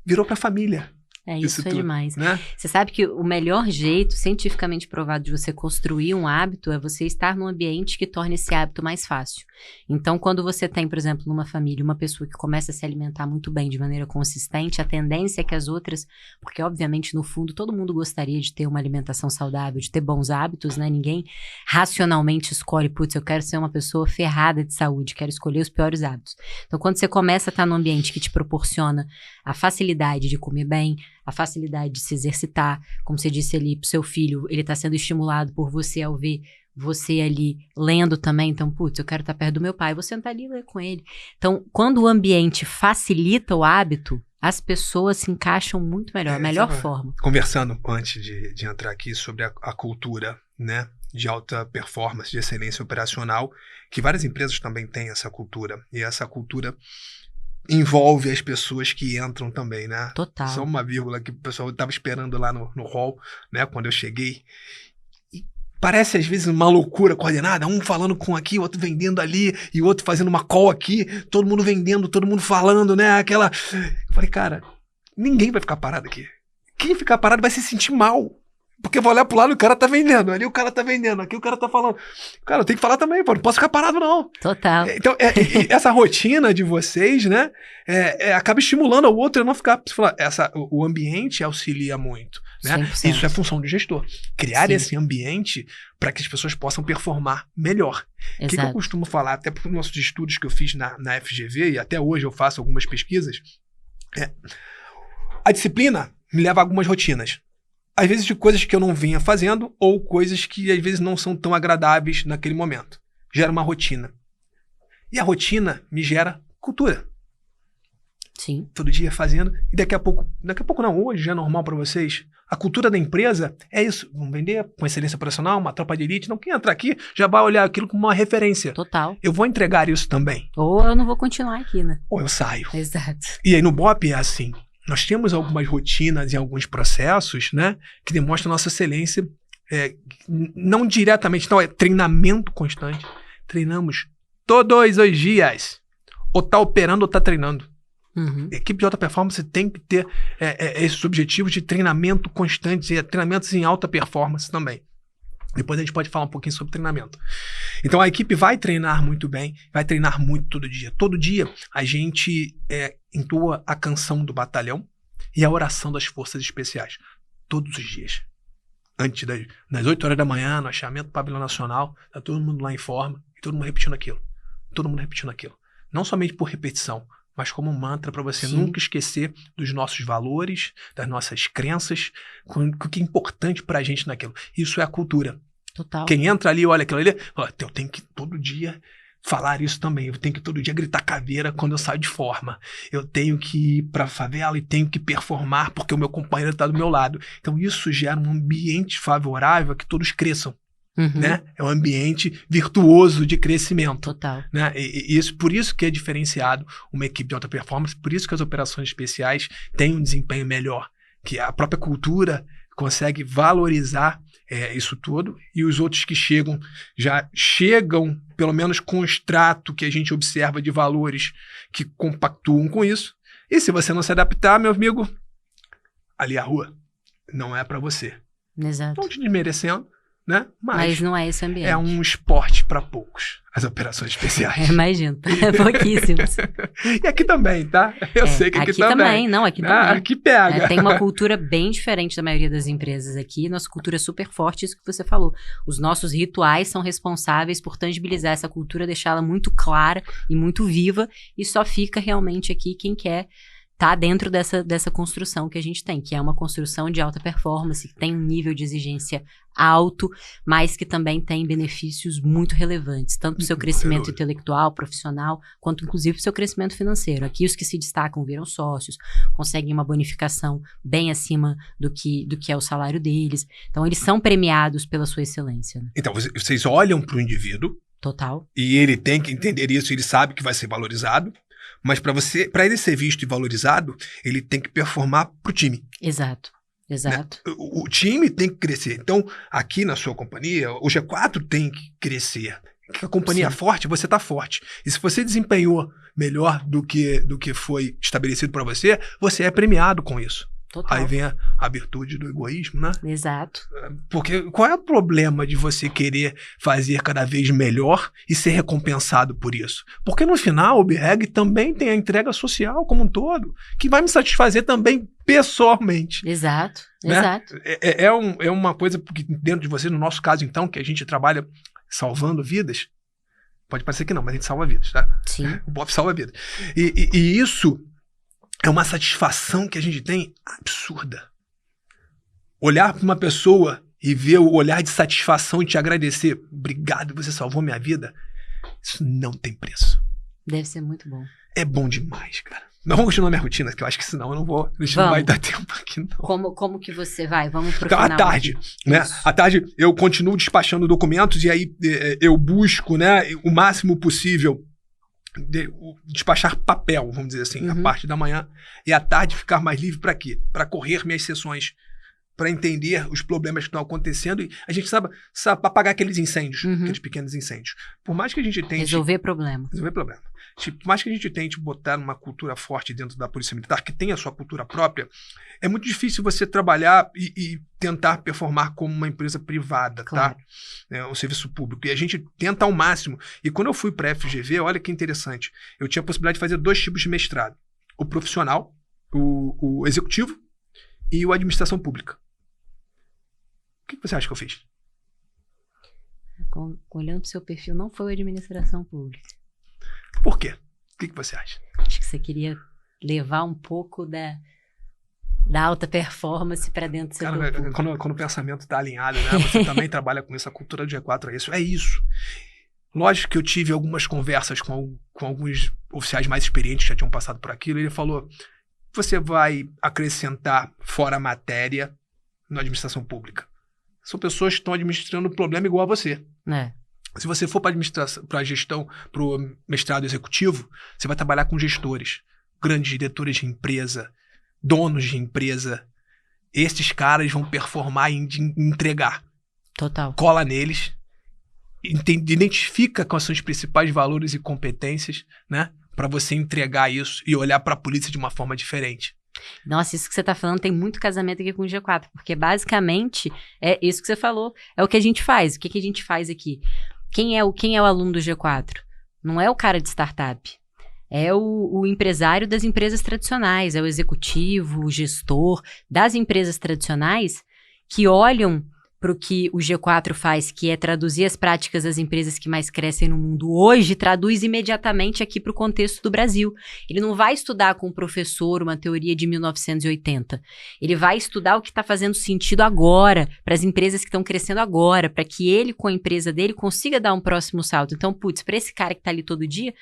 virou pra família.
Isso é tudo, demais.
Né?
Você sabe que o melhor jeito, cientificamente provado, de você construir um hábito é você estar num ambiente que torne esse hábito mais fácil. Então, quando você tem, por exemplo, numa família, uma pessoa que começa a se alimentar muito bem, de maneira consistente, a tendência é que as outras, porque obviamente no fundo todo mundo gostaria de ter uma alimentação saudável, de ter bons hábitos, né? Ninguém racionalmente escolhe, putz, eu quero ser uma pessoa ferrada de saúde, quero escolher os piores hábitos. Então, quando você começa a estar num ambiente que te proporciona a facilidade de comer bem, a facilidade de se exercitar, como você disse ali pro seu filho, ele tá sendo estimulado por você ao ver você ali lendo também, então, putz, eu quero estar perto do meu pai, você sentar ali e ler com ele. Então, quando o ambiente facilita o hábito, as pessoas se encaixam muito melhor, a melhor forma.
Conversando antes de entrar aqui sobre a cultura, né, de alta performance, de excelência operacional, que várias empresas também têm essa cultura, e essa cultura envolve as pessoas que entram também, né?
Total.
Só uma vírgula que o pessoal estava esperando lá no hall, né? Quando eu cheguei. E parece, às vezes, uma loucura coordenada. Um falando com aqui, o outro vendendo ali, e o outro fazendo uma call aqui. Todo mundo vendendo, todo mundo falando, né? Eu falei, cara, ninguém vai ficar parado aqui. Quem ficar parado vai se sentir mal. Porque eu vou olhar pro lado e o cara tá vendendo. Ali o cara tá vendendo, aqui o cara tá falando. Cara, eu tenho que falar também, pô. Não posso ficar parado, não.
Total.
Então, essa rotina de vocês, né? Acaba estimulando o outro a não ficar. O ambiente auxilia muito. Né?
100%.
Isso é função do gestor. Criar esse ambiente para que as pessoas possam performar melhor. O que eu costumo falar, até por nossos estudos que eu fiz na FGV, e até hoje eu faço algumas pesquisas, a disciplina me leva a algumas rotinas. Às vezes de coisas que eu não vinha fazendo ou coisas que às vezes não são tão agradáveis naquele momento. Gera uma rotina. E a rotina me gera cultura.
Sim.
Todo dia fazendo. E daqui a pouco não, hoje já é normal para vocês. A cultura da empresa é isso. Vamos vender com excelência operacional, uma tropa de elite. Não, quem entrar aqui já vai olhar aquilo como uma referência.
Total.
Eu vou entregar isso também.
Ou eu não vou continuar aqui, né?
Ou eu saio.
Exato.
E aí no BOP é assim. Nós temos algumas rotinas e alguns processos, né, que demonstram nossa excelência, não diretamente, não, é treinamento constante. Treinamos todos os dias. Ou tá operando ou tá treinando. Equipe de alta performance tem que ter esses objetivos de treinamento constante, e treinamentos em alta performance também. Depois a gente pode falar um pouquinho sobre treinamento. Então a equipe vai treinar muito bem, vai treinar muito todo dia. Todo dia a gente entoa a canção do batalhão e a oração das forças especiais. Todos os dias. Antes das 8 horas da manhã, no achamento do pavilhão nacional, tá todo mundo lá em forma, E todo mundo repetindo aquilo. Todo mundo repetindo aquilo. Não somente por repetição, mas como um mantra para você nunca esquecer dos nossos valores, das nossas crenças, o que é importante pra gente naquilo. Isso é a cultura.
Total.
Quem entra ali, olha aquilo ali, fala, eu tenho que todo dia falar isso também. Eu tenho que todo dia gritar caveira quando eu saio de forma. Eu tenho que ir pra favela e tenho que performar porque o meu companheiro está do meu lado. Então isso gera um ambiente favorável a que todos cresçam. Né? É um ambiente virtuoso de crescimento.
Total.
Né? E isso, por isso que é diferenciado uma equipe de alta performance, por isso que as operações especiais têm um desempenho melhor, que a própria cultura consegue valorizar isso tudo, e os outros que chegam, já chegam pelo menos com o extrato que a gente observa de valores que compactuam com isso. E se você não se adaptar, meu amigo, ali a rua não é para você.
Exato.
Estão te desmerecendo, né?
Mas não é esse ambiente.
É um esporte para poucos, as operações especiais.
Imagino, pouquíssimos.
E aqui também, tá? Eu sei que aqui também.
Não, aqui também.
Aqui pega.
Tem uma cultura bem diferente da maioria das empresas aqui. Nossa cultura é super forte, isso que você falou. Os nossos rituais são responsáveis por tangibilizar essa cultura, deixá-la muito clara e muito viva, e só fica realmente aqui quem quer tá dentro dessa construção que a gente tem, que é uma construção de alta performance, que tem um nível de exigência alto, mas que também tem benefícios muito relevantes, tanto para o seu crescimento intelectual, profissional, quanto inclusive para o seu crescimento financeiro. Aqui os que se destacam viram sócios, conseguem uma bonificação bem acima do que é o salário deles. Então eles são premiados pela sua excelência. Né?
Então vocês olham para o indivíduo.
Total.
E ele tem que entender isso, ele sabe que vai ser valorizado. Mas para ele ser visto e valorizado, ele tem que performar pro time.
Exato.
Né? O time tem que crescer. Então, aqui na sua companhia, o G4 tem que crescer. A companhia é forte, você tá forte. E se você desempenhou melhor do que foi estabelecido para você, você é premiado com isso.
Total.
Aí vem a virtude do egoísmo, né?
Exato.
Porque qual é o problema de você querer fazer cada vez melhor e ser recompensado por isso? Porque no final o BREG também tem a entrega social como um todo, que vai me satisfazer também pessoalmente.
Exato,
né?
Exato.
É uma coisa que dentro de você, no nosso caso então, que a gente trabalha salvando vidas, pode parecer que não, mas a gente salva vidas, tá?
Sim.
O BOF salva vidas. E isso é uma satisfação que a gente tem absurda. Olhar para uma pessoa e ver o olhar de satisfação e te agradecer. Obrigado, você salvou minha vida. Isso não tem preço.
Deve ser muito bom.
É bom demais, cara. Não vou continuar minha rotina, que eu acho que senão eu não vou. A gente não vai dar tempo aqui, não.
Como que você vai? Vamos pro
então,
final.
À tarde, né? À tarde eu continuo despachando documentos e aí eu busco, né, o máximo possível despachar papel, vamos dizer assim, a parte da manhã, e à tarde ficar mais livre para quê? Para correr minhas sessões, para entender os problemas que estão acontecendo e a gente sabe apagar aqueles incêndios, aqueles pequenos incêndios. Por mais que a gente tente...
Resolver problema.
Por mais que a gente tente botar uma cultura forte dentro da Polícia Militar, que tem a sua cultura própria, é muito difícil você trabalhar e tentar performar como uma empresa privada,
claro.
Tá? É um serviço público. E a gente tenta ao máximo. E quando eu fui para a FGV, olha que interessante, eu tinha a possibilidade de fazer 2 tipos de mestrado. O profissional, o executivo e o administração pública. O que você acha que eu fiz?
Olhando para o seu perfil, não foi administração pública.
Por quê? O que você acha?
Acho que você queria levar um pouco da alta performance para dentro do seu
corpo. Quando o pensamento está alinhado, né? Você também trabalha com isso, a cultura do G4 é isso. É isso. Lógico que eu tive algumas conversas com alguns oficiais mais experientes que já tinham passado por aquilo, e ele falou, você vai acrescentar fora a matéria na administração pública. São pessoas que estão administrando o problema igual a você. Se você for para a gestão, para o mestrado executivo, você vai trabalhar com gestores, grandes diretores de empresa, donos de empresa. Esses caras vão performar e entregar.
Total.
Cola neles, identifica quais são os principais valores e competências, né, para você entregar isso e olhar para a polícia de uma forma diferente.
Nossa, isso que você tá falando tem muito casamento aqui com o G4, porque basicamente é isso que você falou, é o que a gente faz. O que a gente faz aqui? Quem é o aluno do G4? Não é o cara de startup, é o empresário das empresas tradicionais, é o executivo, o gestor das empresas tradicionais que olham para o que o G4 faz, que é traduzir as práticas das empresas que mais crescem no mundo hoje, traduz imediatamente aqui para o contexto do Brasil. Ele não vai estudar com um professor uma teoria de 1980. Ele vai estudar o que está fazendo sentido agora, para as empresas que estão crescendo agora, para que ele, com a empresa dele, consiga dar um próximo salto. Então, para esse cara que está ali todo dia,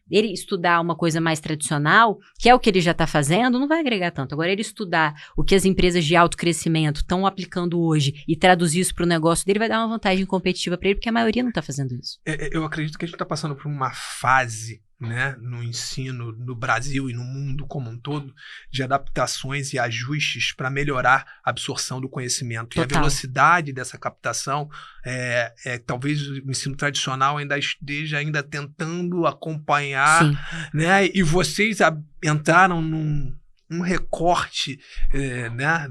ele estudar uma coisa mais tradicional, que é o que ele já está fazendo, não vai agregar tanto. Agora, ele estudar o que as empresas de alto crescimento estão aplicando hoje e traduzir isso para o negócio dele, vai dar uma vantagem competitiva para ele, porque a maioria não está fazendo isso.
Eu acredito que a gente está passando por uma fase, né, no ensino no Brasil e no mundo como um todo, de adaptações e ajustes para melhorar a absorção do conhecimento. Total. E a velocidade dessa captação, talvez o ensino tradicional ainda esteja tentando acompanhar, né? E vocês entraram num recorte, né,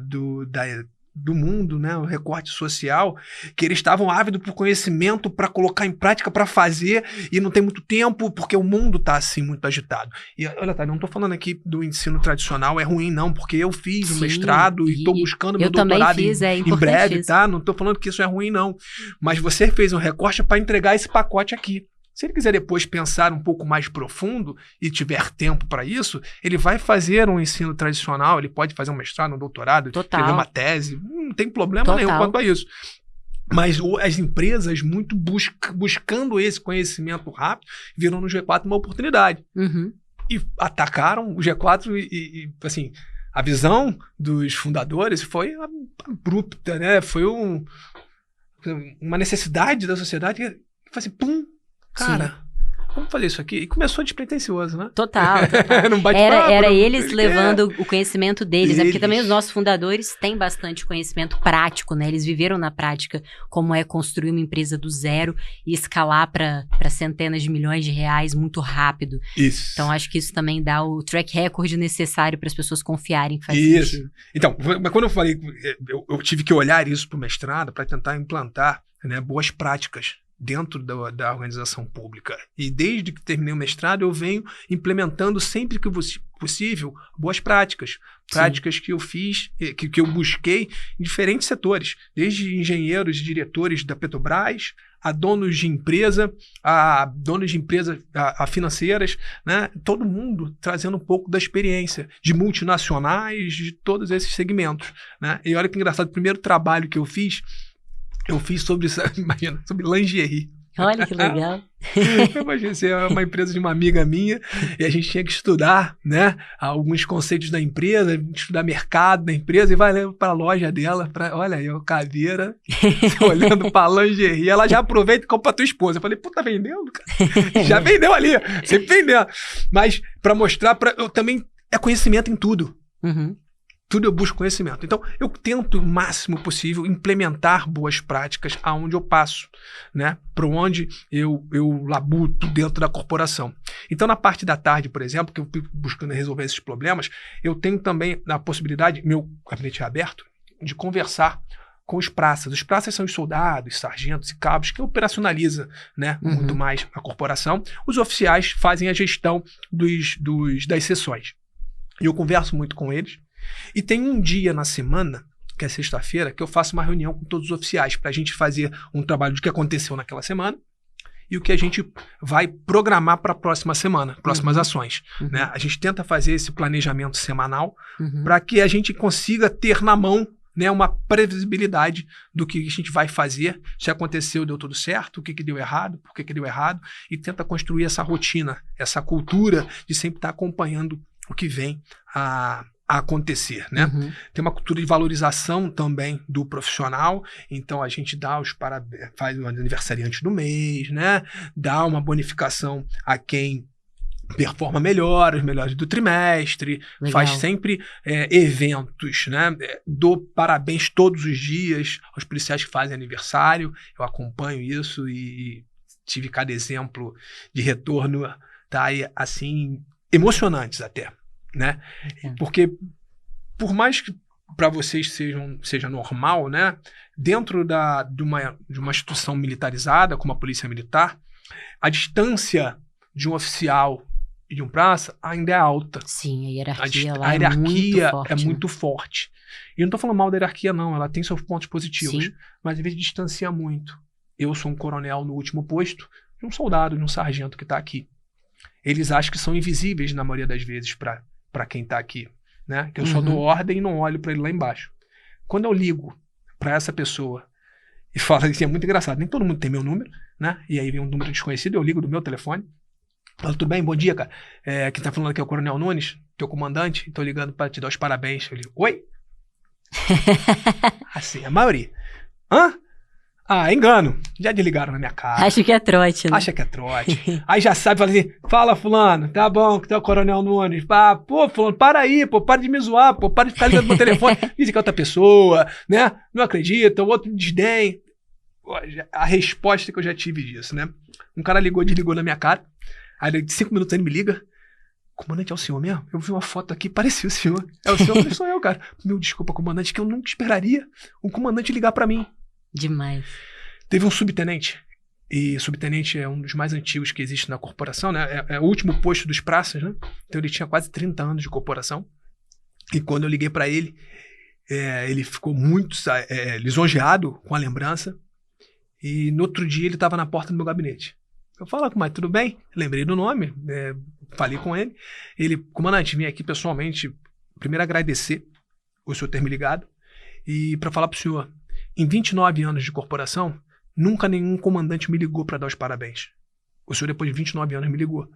do mundo, né, o recorte social, que eles estavam ávidos por conhecimento para colocar em prática, para fazer, e não tem muito tempo, porque o mundo está assim muito agitado. E olha, tá, não estou falando aqui do ensino tradicional, é ruim não, porque eu fiz um mestrado e estou buscando meu doutorado em breve, tá? Não estou falando que isso é ruim não, mas você fez um recorte para entregar esse pacote aqui. Se ele quiser depois pensar um pouco mais profundo e tiver tempo para isso, ele vai fazer um ensino tradicional, ele pode fazer um mestrado, um doutorado, escrever uma tese, não tem problema nenhum quanto a isso. Mas as empresas muito buscando esse conhecimento rápido, viram no G4 uma oportunidade. E atacaram o G4 e assim, a visão dos fundadores foi abrupta, né? Foi uma necessidade da sociedade que foi assim, pum, cara, vamos fazer isso aqui. E começou despretensioso, né?
Total.
Não bate
era eles levando o conhecimento deles, né? Porque também os nossos fundadores têm bastante conhecimento prático, né? Eles viveram na prática como é construir uma empresa do zero e escalar para centenas de milhões de reais muito rápido.
Isso.
Então, acho que isso também dá o track record necessário para as pessoas confiarem em fazer
isso. Sentido. Então, mas quando eu falei, eu tive que olhar isso para o mestrado para tentar implantar, né, boas práticas dentro da organização pública. E desde que terminei o mestrado, eu venho implementando sempre que possível boas práticas. Práticas que eu fiz, que eu busquei em diferentes setores. Desde engenheiros e diretores da Petrobras, a donos de empresa, a financeiras, né? Todo mundo trazendo um pouco da experiência de multinacionais, de todos esses segmentos, né? E olha que engraçado, o primeiro trabalho que eu fiz sobre, imagina, sobre lingerie.
Olha que legal.
Imagina, você é uma empresa de uma amiga minha e a gente tinha que estudar, né, alguns conceitos da empresa, estudar mercado da empresa e vai para a loja dela, olha aí, caveira, olhando para lingerie, ela já aproveita e compra para tua esposa. Eu falei, pô, tá vendendo, cara? Já vendeu ali, sempre vendendo. Mas para mostrar, eu também é conhecimento em tudo. Tudo eu busco conhecimento. Então, eu tento o máximo possível implementar boas práticas aonde eu passo, né? Para onde eu labuto dentro da corporação. Então, na parte da tarde, por exemplo, que eu fico buscando resolver esses problemas, eu tenho também a possibilidade, meu gabinete é aberto, de conversar com os praças. Os praças são os soldados, sargentos e cabos que operacionaliza, né, muito mais a corporação. Os oficiais fazem a gestão das sessões. E eu converso muito com eles. E tem um dia na semana, que é sexta-feira, que eu faço uma reunião com todos os oficiais para a gente fazer um trabalho do que aconteceu naquela semana e o que a gente vai programar para a próxima semana, próximas ações. Né? A gente tenta fazer esse planejamento semanal para que a gente consiga ter na mão, né, uma previsibilidade do que a gente vai fazer, se aconteceu, deu tudo certo, o que deu errado, por que deu errado, e tenta construir essa rotina, essa cultura de sempre estar acompanhando o que vem a acontecer, né? Tem uma cultura de valorização também do profissional, então a gente dá os parabéns, faz o aniversariante do mês, né? Dá uma bonificação a quem performa melhor, os melhores do trimestre. Legal. Faz sempre eventos, né? Dou parabéns todos os dias aos policiais que fazem aniversário, eu acompanho isso e tive cada exemplo de retorno, tá? E, assim, emocionantes até. Né? Porque por mais que para vocês seja normal, né? Dentro de uma instituição militarizada como a Polícia Militar, a distância de um oficial e de um praça ainda é alta.
Sim, a hierarquia
lá é muito forte.
É muito
forte. E eu não tô falando mal da hierarquia, não. Ela tem seus pontos positivos.
Sim.
Mas às vezes distancia muito. Eu sou um coronel no último posto, de um soldado, de um sargento que tá aqui. Eles acham que são invisíveis na maioria das vezes pra quem tá aqui, né? Que eu só dou ordem e não olho pra ele lá embaixo. Quando eu ligo pra essa pessoa e falo assim, é muito engraçado, nem todo mundo tem meu número, né? E aí vem um número desconhecido, eu ligo do meu telefone. Falo, tudo bem? Bom dia, cara. Quem tá falando aqui é o Coronel Nunes, teu comandante. Tô ligando pra te dar os parabéns. Eu ligo, oi? Assim, a maioria. Hã? Ah, engano. Já desligaram na minha cara.
Acho que é trote, né?
Acha que é trote. Aí já sabe, fala assim, fala fulano, tá bom, que tu é o Coronel Nunes. Ah, pô, fulano, para aí, pô, para de me zoar, pô, para de ficar ligando no meu telefone. Dizem que é outra pessoa, né? Não acredita, o outro desdém. Pô, a resposta que eu já tive disso, né? Um cara desligou na minha cara. Aí de 5 minutos ele me liga. Comandante, é o senhor mesmo? Eu vi uma foto aqui, parecia o senhor. É o senhor? Eu falei, sou eu, cara. Meu, desculpa, comandante, que eu nunca esperaria um comandante ligar pra mim.
Demais.
Teve um subtenente. E subtenente é um dos mais antigos que existe na corporação, né? É o último posto dos praças, né? Então ele tinha quase 30 anos de corporação. E quando eu liguei pra ele, ele ficou muito lisonjeado com a lembrança. E no outro dia ele estava na porta do meu gabinete. Eu falo, mas tudo bem? Lembrei do nome, falei com ele. Ele, comandante, vim aqui pessoalmente, primeiro agradecer o senhor ter me ligado e para falar pro senhor, em 29 anos de corporação, nunca nenhum comandante me ligou para dar os parabéns. O senhor, depois de 29 anos, me ligou.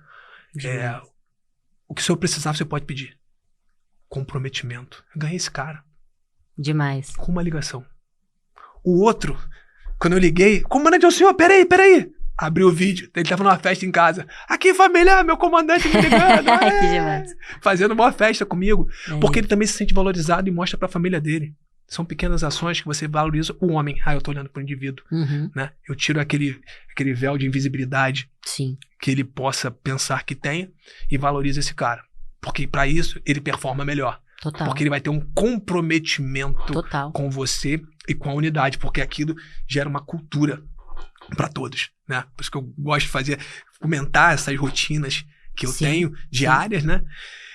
O que o senhor precisar, você pode pedir. Comprometimento. Eu ganhei esse cara.
Demais.
Com uma ligação. O outro, quando eu liguei, comandante, é o senhor, peraí. Abriu o vídeo, ele tava numa festa em casa. Aqui, família, meu comandante me ligando.
Que demais.
Fazendo uma festa comigo. Porque ele também se sente valorizado e mostra pra família dele. São pequenas ações que você valoriza o homem. Eu tô olhando pro indivíduo. Né? Eu tiro aquele véu de invisibilidade.
Sim.
Que ele possa pensar que tenha e valoriza esse cara. Porque pra isso, ele performa melhor.
Total.
Porque ele vai ter um comprometimento
Total.
com você e com a unidade. Porque aquilo gera uma cultura para todos, né? Por isso que eu gosto de comentar essas rotinas que eu tenho diárias, né?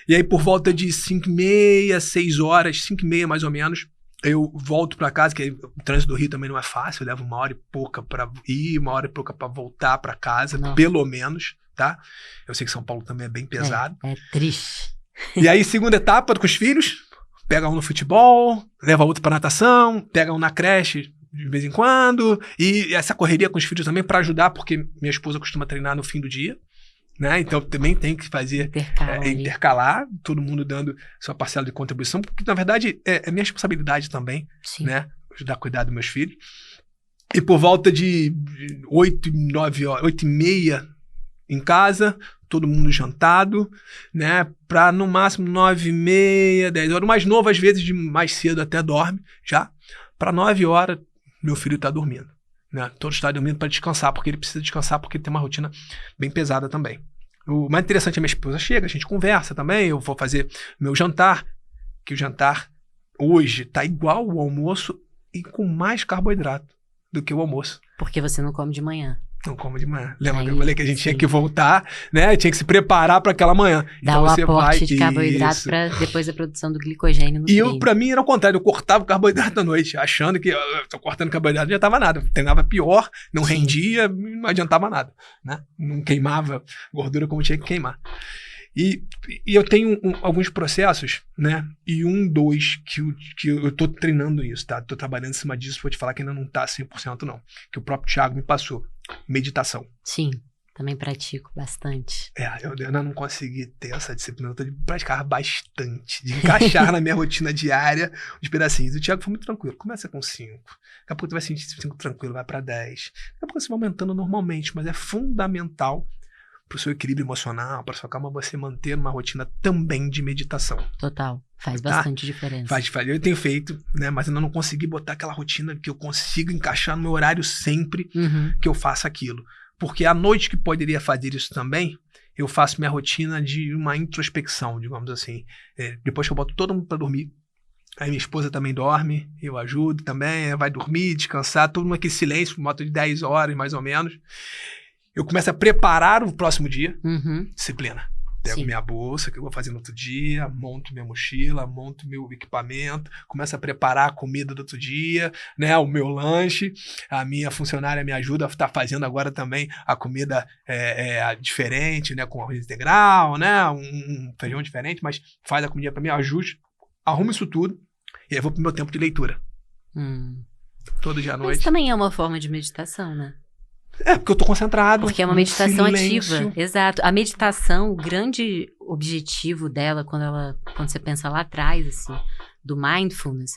E aí por volta de 5h30, 6 horas, 5h30 mais ou menos, eu volto para casa, que o trânsito do Rio também não é fácil, eu levo 1h e pouca para ir, 1h e pouca para voltar para casa, pelo menos, tá? Eu sei que São Paulo também é bem pesado.
É triste.
E aí segunda etapa com os filhos, pega um no futebol, leva outro para natação, pega um na creche de vez em quando, e essa correria com os filhos também para ajudar, porque minha esposa costuma treinar no fim do dia, né? Então também tem que fazer intercalar, todo mundo dando sua parcela de contribuição, porque na verdade é minha responsabilidade também, né? Ajudar a cuidar dos meus filhos. E por volta de 8h30 em casa, todo mundo jantado, né? Pra no máximo 9h30, 10 horas. O mais novo, às vezes, mais cedo até dorme já. Pra 9 horas, meu filho tá dormindo, né? Todos estão dormindo para descansar, porque ele precisa descansar, porque ele tem uma rotina bem pesada também. O mais interessante é minha esposa chega, a gente conversa também, eu vou fazer meu jantar, que o jantar hoje tá igual ao almoço e com mais carboidrato do que o almoço.
Porque você não come de manhã.
Não como de manhã. Lembra que eu falei que a gente tinha que voltar, né? Tinha que se preparar para aquela manhã.
Dá então, o aporte de carboidrato para depois a produção do glicogênio no treino.
E pra mim era o contrário, eu cortava o carboidrato à noite, achando que tô cortando carboidrato, não adiantava nada. Treinava pior, não rendia, não adiantava nada, né? Não queimava gordura como tinha que queimar. E eu tenho alguns processos, né? E 2 que eu tô treinando isso, tá? Tô trabalhando em cima disso, vou te falar que ainda não tá 100% não. Que o próprio Thiago me passou. Meditação.
Sim, também pratico bastante.
Eu ainda não consegui ter essa disciplina, eu tô de praticar bastante, de encaixar na minha rotina diária os pedacinhos. O Thiago foi muito tranquilo, começa com 5, daqui a pouco tu vai sentir 5 tranquilo, vai pra 10, daqui a pouco você vai aumentando normalmente, mas é fundamental pro seu equilíbrio emocional, pra sua calma, você manter uma rotina também de meditação.
Total, faz bastante diferença.
Faz, eu tenho feito, né, mas ainda não consegui botar aquela rotina que eu consigo encaixar no meu horário sempre que eu faça aquilo. Porque à noite que poderia fazer isso também, eu faço minha rotina de uma introspecção, digamos assim. Depois que eu boto todo mundo pra dormir, aí minha esposa também dorme, eu ajudo também, vai dormir, descansar, todo mundo aqui em silêncio, por moto de 10 horas mais ou menos. Eu começo a preparar o próximo dia, disciplina. Pego minha bolsa, que eu vou fazer no outro dia, monto minha mochila, monto meu equipamento, começo a preparar a comida do outro dia, né? O meu lanche. A minha funcionária me ajuda a estar fazendo agora também a comida diferente, né? Com arroz integral, né? Um feijão diferente, mas faz a comida para mim, ajuste, arrumo isso tudo e aí vou pro meu tempo de leitura. Todo dia à noite.
Mas também é uma forma de meditação, né?
Porque eu tô concentrado.
Porque é uma meditação
silêncio.
ativa. Exato. A meditação, o grande objetivo dela, quando você pensa lá atrás, assim, do mindfulness,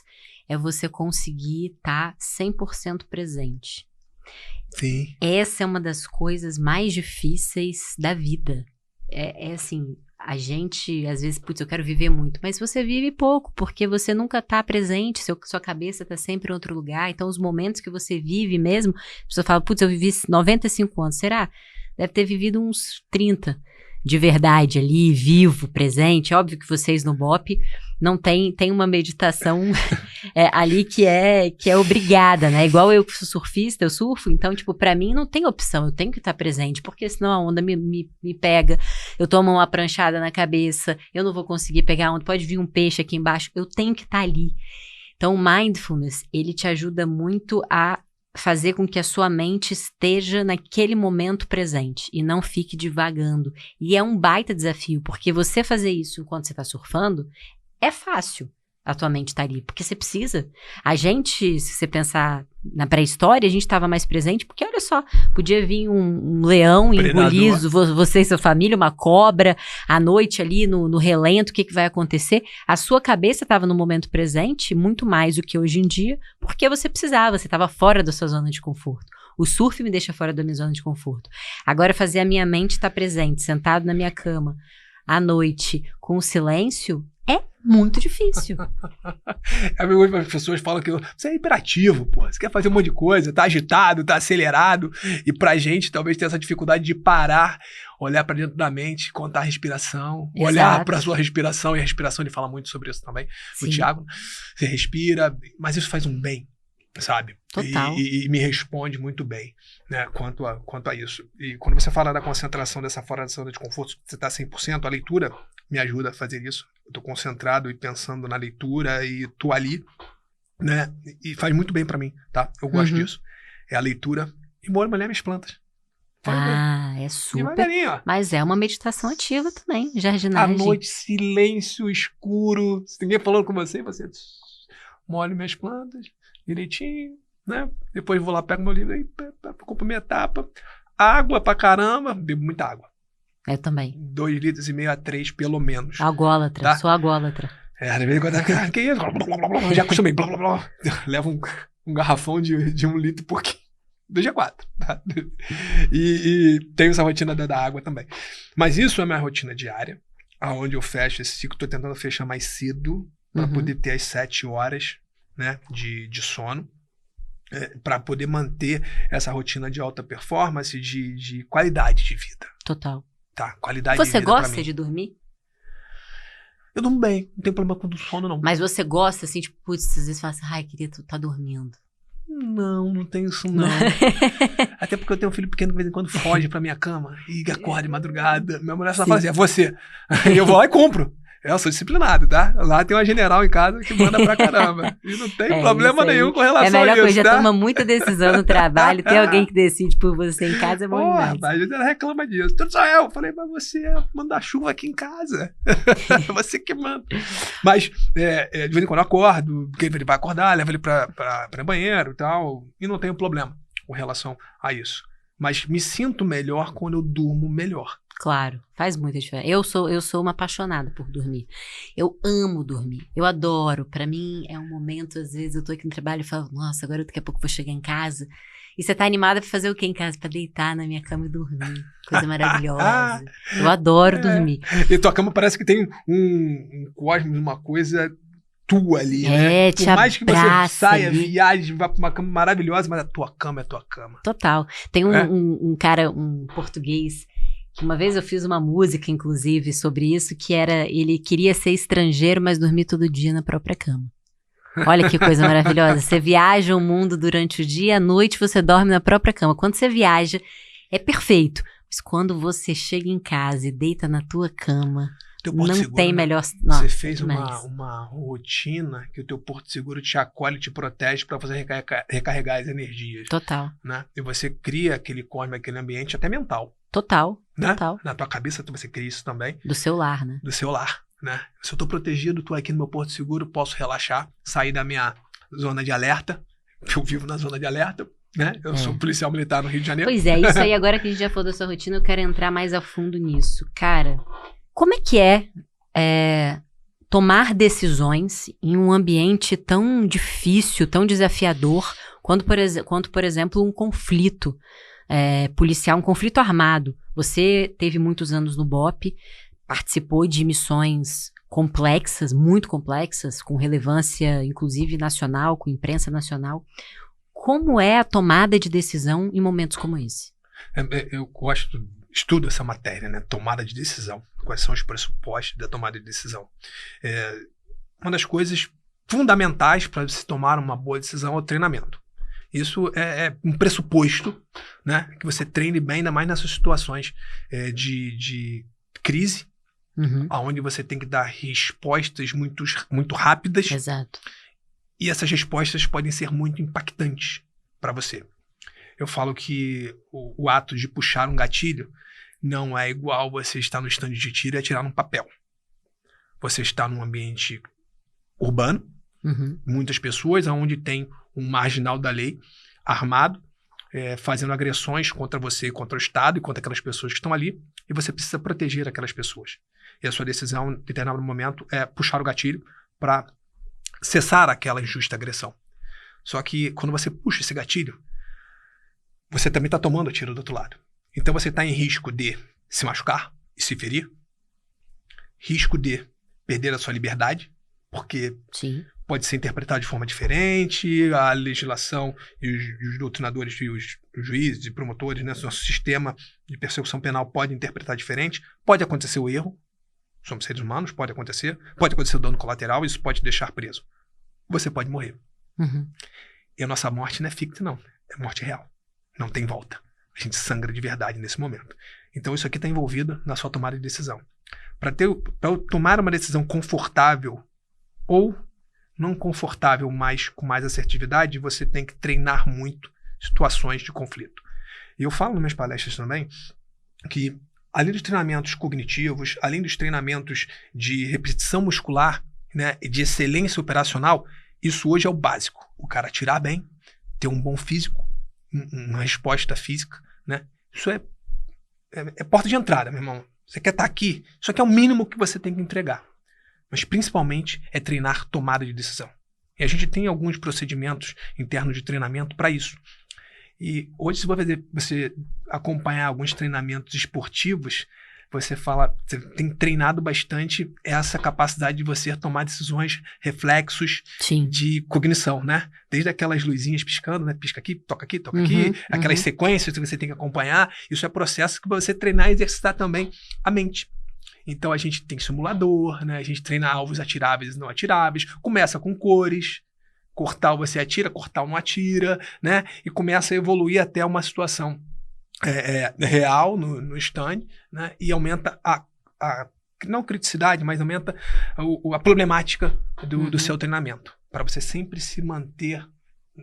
é você conseguir estar 100% presente.
Sim.
Essa é uma das coisas mais difíceis da vida. É assim, a gente, às vezes, putz, eu quero viver muito, mas você vive pouco, porque você nunca tá presente, sua cabeça tá sempre em outro lugar, então os momentos que você vive mesmo, a pessoa fala, putz, eu vivi 95 anos, será? Deve ter vivido uns 30, de verdade, ali, vivo, presente. Óbvio que vocês no BOP não tem uma meditação ali que é obrigada, né? Igual eu que sou surfista, eu surfo, então, tipo, pra mim não tem opção, eu tenho que estar presente, porque senão a onda me pega, eu tomo uma pranchada na cabeça, eu não vou conseguir pegar a onda, pode vir um peixe aqui embaixo, eu tenho que estar ali. Então, o mindfulness, ele te ajuda muito a fazer com que a sua mente esteja naquele momento presente e não fique divagando. E é um baita desafio, porque você fazer isso enquanto você está surfando, é fácil a tua mente estar ali, porque você precisa. A gente, se você pensar na pré-história, a gente estava mais presente, porque olha só, podia vir um leão engolir você e sua família, uma cobra, à noite ali no relento, o que vai acontecer? A sua cabeça estava no momento presente, muito mais do que hoje em dia, porque você precisava, você estava fora da sua zona de conforto. O surf me deixa fora da minha zona de conforto. Agora, fazer a minha mente estar presente, sentado na minha cama, à noite, com o silêncio, é muito difícil.
As pessoas falam que você é hiperativo, pô. Você quer fazer um monte de coisa, tá agitado, tá acelerado. E pra gente, talvez, ter essa dificuldade de parar, olhar pra dentro da mente, contar a respiração,
Exato.
Olhar pra sua respiração. E a respiração, ele fala muito sobre isso também.
Sim.
O Thiago, você respira, mas isso faz um bem, sabe?
Total.
E me responde muito bem, né, quanto a isso. E quando você fala da concentração dessa fora da zona de conforto, você tá 100%, a leitura me ajuda a fazer isso. Eu tô concentrado e pensando na leitura e tô ali, né, e faz muito bem pra mim, tá? Eu gosto disso. É a leitura e molhar minhas plantas.
É super. Mas é uma meditação ativa também, jardinagem.
À noite, silêncio, escuro, se ninguém falando com você molho minhas plantas direitinho, né? Depois vou lá, pego meu livro e compro minha tapa. Água pra caramba, bebo muita água.
Eu também.
2,5 litros a 3, pelo menos.
Agólatra, tá? Sou agólatra.
De vez em quando, que isso? Já acostumei, blá, blá, blá. Levo um garrafão de 1 litro por quilo. 2G4, tá? E tenho essa rotina da água também. Mas isso é a minha rotina diária, aonde eu fecho esse ciclo, tô tentando fechar mais cedo, para poder ter as 7 horas, né, de sono, para poder manter essa rotina de alta performance, de qualidade de vida.
Total.
Tá, qualidade de vida.
Você gosta de dormir?
Eu durmo bem, não tem problema com o sono, não.
Mas você gosta, assim, tipo, putz, às vezes fala assim, ai, queria tu tá dormindo.
Não tem isso, não. Até porque eu tenho um filho pequeno que de vez em quando foge pra minha cama e acorda de madrugada. Minha mulher só fala assim, é você. E eu vou lá e compro. Eu sou disciplinado, tá? Lá tem uma general em casa que manda pra caramba. E não tem problema nenhum com relação a isso,
é a melhor coisa,
tá?
Já toma muita decisão no trabalho. Tem alguém que decide por você em casa, é bom demais.
Às vezes ela reclama disso. Tudo só eu. Falei, mas você manda chuva aqui em casa. Você que manda. Mas, de vez em quando eu acordo, porque ele vai acordar, leva ele pra banheiro e tal. E não tenho problema com relação a isso. Mas me sinto melhor quando eu durmo melhor.
Claro, faz muita diferença. Eu sou uma apaixonada por dormir. Eu amo dormir. Eu adoro. Pra mim é um momento, às vezes eu tô aqui no trabalho e falo, nossa, agora daqui a pouco vou chegar em casa. E você tá animada pra fazer o quê em casa? Pra deitar na minha cama e dormir. Coisa maravilhosa. Eu adoro dormir.
E tua cama parece que tem um cosmos, uma coisa tua ali, né? Por mais que você saia, viaje, vá pra uma cama maravilhosa, mas a tua cama é tua cama.
Total. Tem um cara, um português, que uma vez eu fiz uma música, inclusive, sobre isso, que era, ele queria ser estrangeiro, mas dormir todo dia na própria cama. Olha que coisa maravilhosa. Você viaja o mundo durante o dia, à noite você dorme na própria cama. Quando você viaja, é perfeito. Mas quando você chega em casa e deita na tua cama,
Teu porto
não
seguro,
tem
né?
melhor...
Você
Nossa,
fez
demais.
uma rotina que o teu porto seguro te acolhe, te protege para você recarregar as energias,
Total.
né? E você cria aquele clima, aquele ambiente até mental,
Total.
né?
Total.
Na tua cabeça você cria isso também,
Do seu lar, né?
do seu lar, né? Se eu tô protegido, tô aqui no meu porto seguro, posso relaxar, sair da minha zona de alerta. Eu vivo na zona de alerta, né? Eu sou policial militar no Rio de Janeiro.
Pois é, isso aí, agora que a gente já falou da sua rotina, eu quero entrar mais a fundo nisso. Cara, como é que tomar decisões em um ambiente tão difícil, tão desafiador, quanto, por exemplo, um conflito policial, um conflito armado? Você teve muitos anos no BOPE, participou de missões complexas, muito complexas, com relevância, inclusive, nacional, com imprensa nacional. Como é a tomada de decisão em momentos como esse?
Eu estudo essa matéria, né? Tomada de decisão. Quais são os pressupostos da tomada de decisão? Uma das coisas fundamentais para se tomar uma boa decisão é o treinamento. Isso é um pressuposto, né? Que você treine bem, ainda mais nessas situações de crise, onde você tem que dar respostas muito rápidas.
Exato.
E essas respostas podem ser muito impactantes para você. Eu falo que o ato de puxar um gatilho não é igual você estar no stand de tiro e atirar num papel. Você está num ambiente urbano, muitas pessoas, onde tem um marginal da lei armado, fazendo agressões contra você, contra o Estado e contra aquelas pessoas que estão ali, e você precisa proteger aquelas pessoas. E a sua decisão, em determinado momento, é puxar o gatilho para cessar aquela injusta agressão. Só que quando você puxa esse gatilho, você também está tomando tiro do outro lado. Então você está em risco de se machucar e se ferir, risco de perder a sua liberdade, porque pode ser interpretado de forma diferente, a legislação e os doutrinadores e os juízes e promotores, né, nosso sistema de persecução penal pode interpretar diferente, pode acontecer o erro, somos seres humanos, pode acontecer o dano colateral, isso pode te deixar preso. Você pode morrer. E a nossa morte não é ficta, não. É morte real. Não tem volta. A gente sangra de verdade nesse momento. Então isso aqui está envolvido na sua tomada de decisão. Para eu tomar uma decisão confortável ou não confortável, mas com mais assertividade, você tem que treinar muito situações de conflito. E eu falo nas minhas palestras também que, além dos treinamentos cognitivos, além dos treinamentos de repetição muscular, né, de excelência operacional, isso hoje é o básico. O cara atirar bem, ter um bom físico, uma resposta física, né? Isso é porta de entrada, meu irmão. Você quer estar aqui, isso aqui é o mínimo que você tem que entregar. Mas principalmente é treinar tomada de decisão. E a gente tem alguns procedimentos internos de treinamento para isso. E hoje, se você acompanhar alguns treinamentos esportivos, você tem treinado bastante essa capacidade de você tomar decisões, reflexos de cognição, né? Desde aquelas luzinhas piscando, né? Pisca aqui, toca aqui, aquelas sequências que você tem que acompanhar. Isso é processo que você treinar e exercitar também a mente. Então a gente tem simulador, né? A gente treina alvos atiráveis e não atiráveis, começa com cores, cortar você atira, cortar não atira, né? E começa a evoluir até uma situação real no stand, né? E aumenta a não criticidade, mas aumenta a problemática do seu treinamento, para você sempre se manter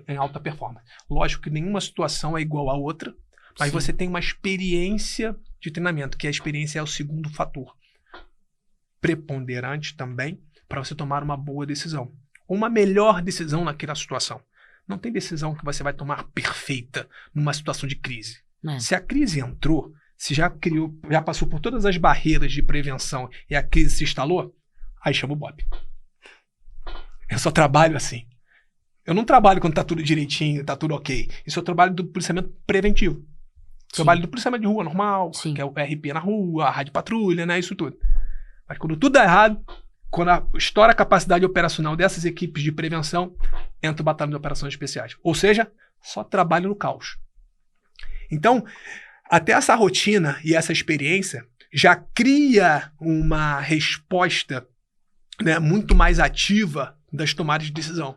em alta performance. Lógico que nenhuma situação é igual à outra, mas você tem uma experiência de treinamento, que a experiência é o segundo fator preponderante também para você tomar uma boa decisão. Uma melhor decisão naquela situação. Não tem decisão que você vai tomar perfeita numa situação de crise. Se a crise entrou, se já passou por todas as barreiras de prevenção e a crise se instalou, aí chama o BOPE. Eu só trabalho assim. Eu não trabalho quando tá tudo direitinho, tá tudo ok. Isso é o trabalho do policiamento preventivo. Trabalho do policiamento de rua normal, que é o RP na rua, a rádio patrulha, né? Isso tudo. Mas quando tudo dá errado, quando estoura a capacidade operacional dessas equipes de prevenção, entra o batalhão de operações especiais. Ou seja, só trabalho no caos. Então, até essa rotina e essa experiência já cria uma resposta, né, muito mais ativa das tomadas de decisão.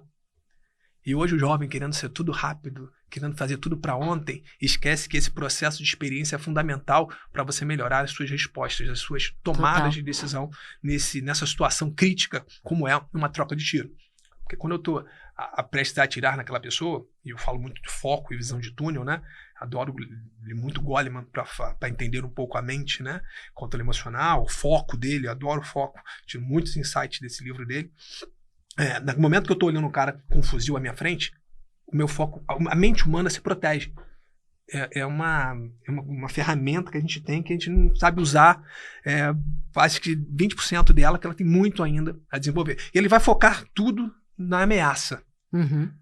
E hoje o jovem querendo ser tudo rápido, querendo fazer tudo para ontem, esquece que esse processo de experiência é fundamental para você melhorar as suas respostas, as suas tomadas de decisão nessa situação crítica, como é uma troca de tiro. Porque quando eu estou prestes a atirar naquela pessoa, e eu falo muito de foco e visão de túnel, né? Adoro muito Goleman para entender um pouco a mente, né? Controle emocional, o foco dele, adoro o foco, tiro muitos insights desse livro dele. No momento que eu estou olhando um cara com um fuzil à minha frente, o meu foco, a mente humana se protege. É uma ferramenta que a gente tem que a gente não sabe usar. Acho que 20% dela, que ela tem muito ainda a desenvolver. E ele vai focar tudo na ameaça.
Uhum.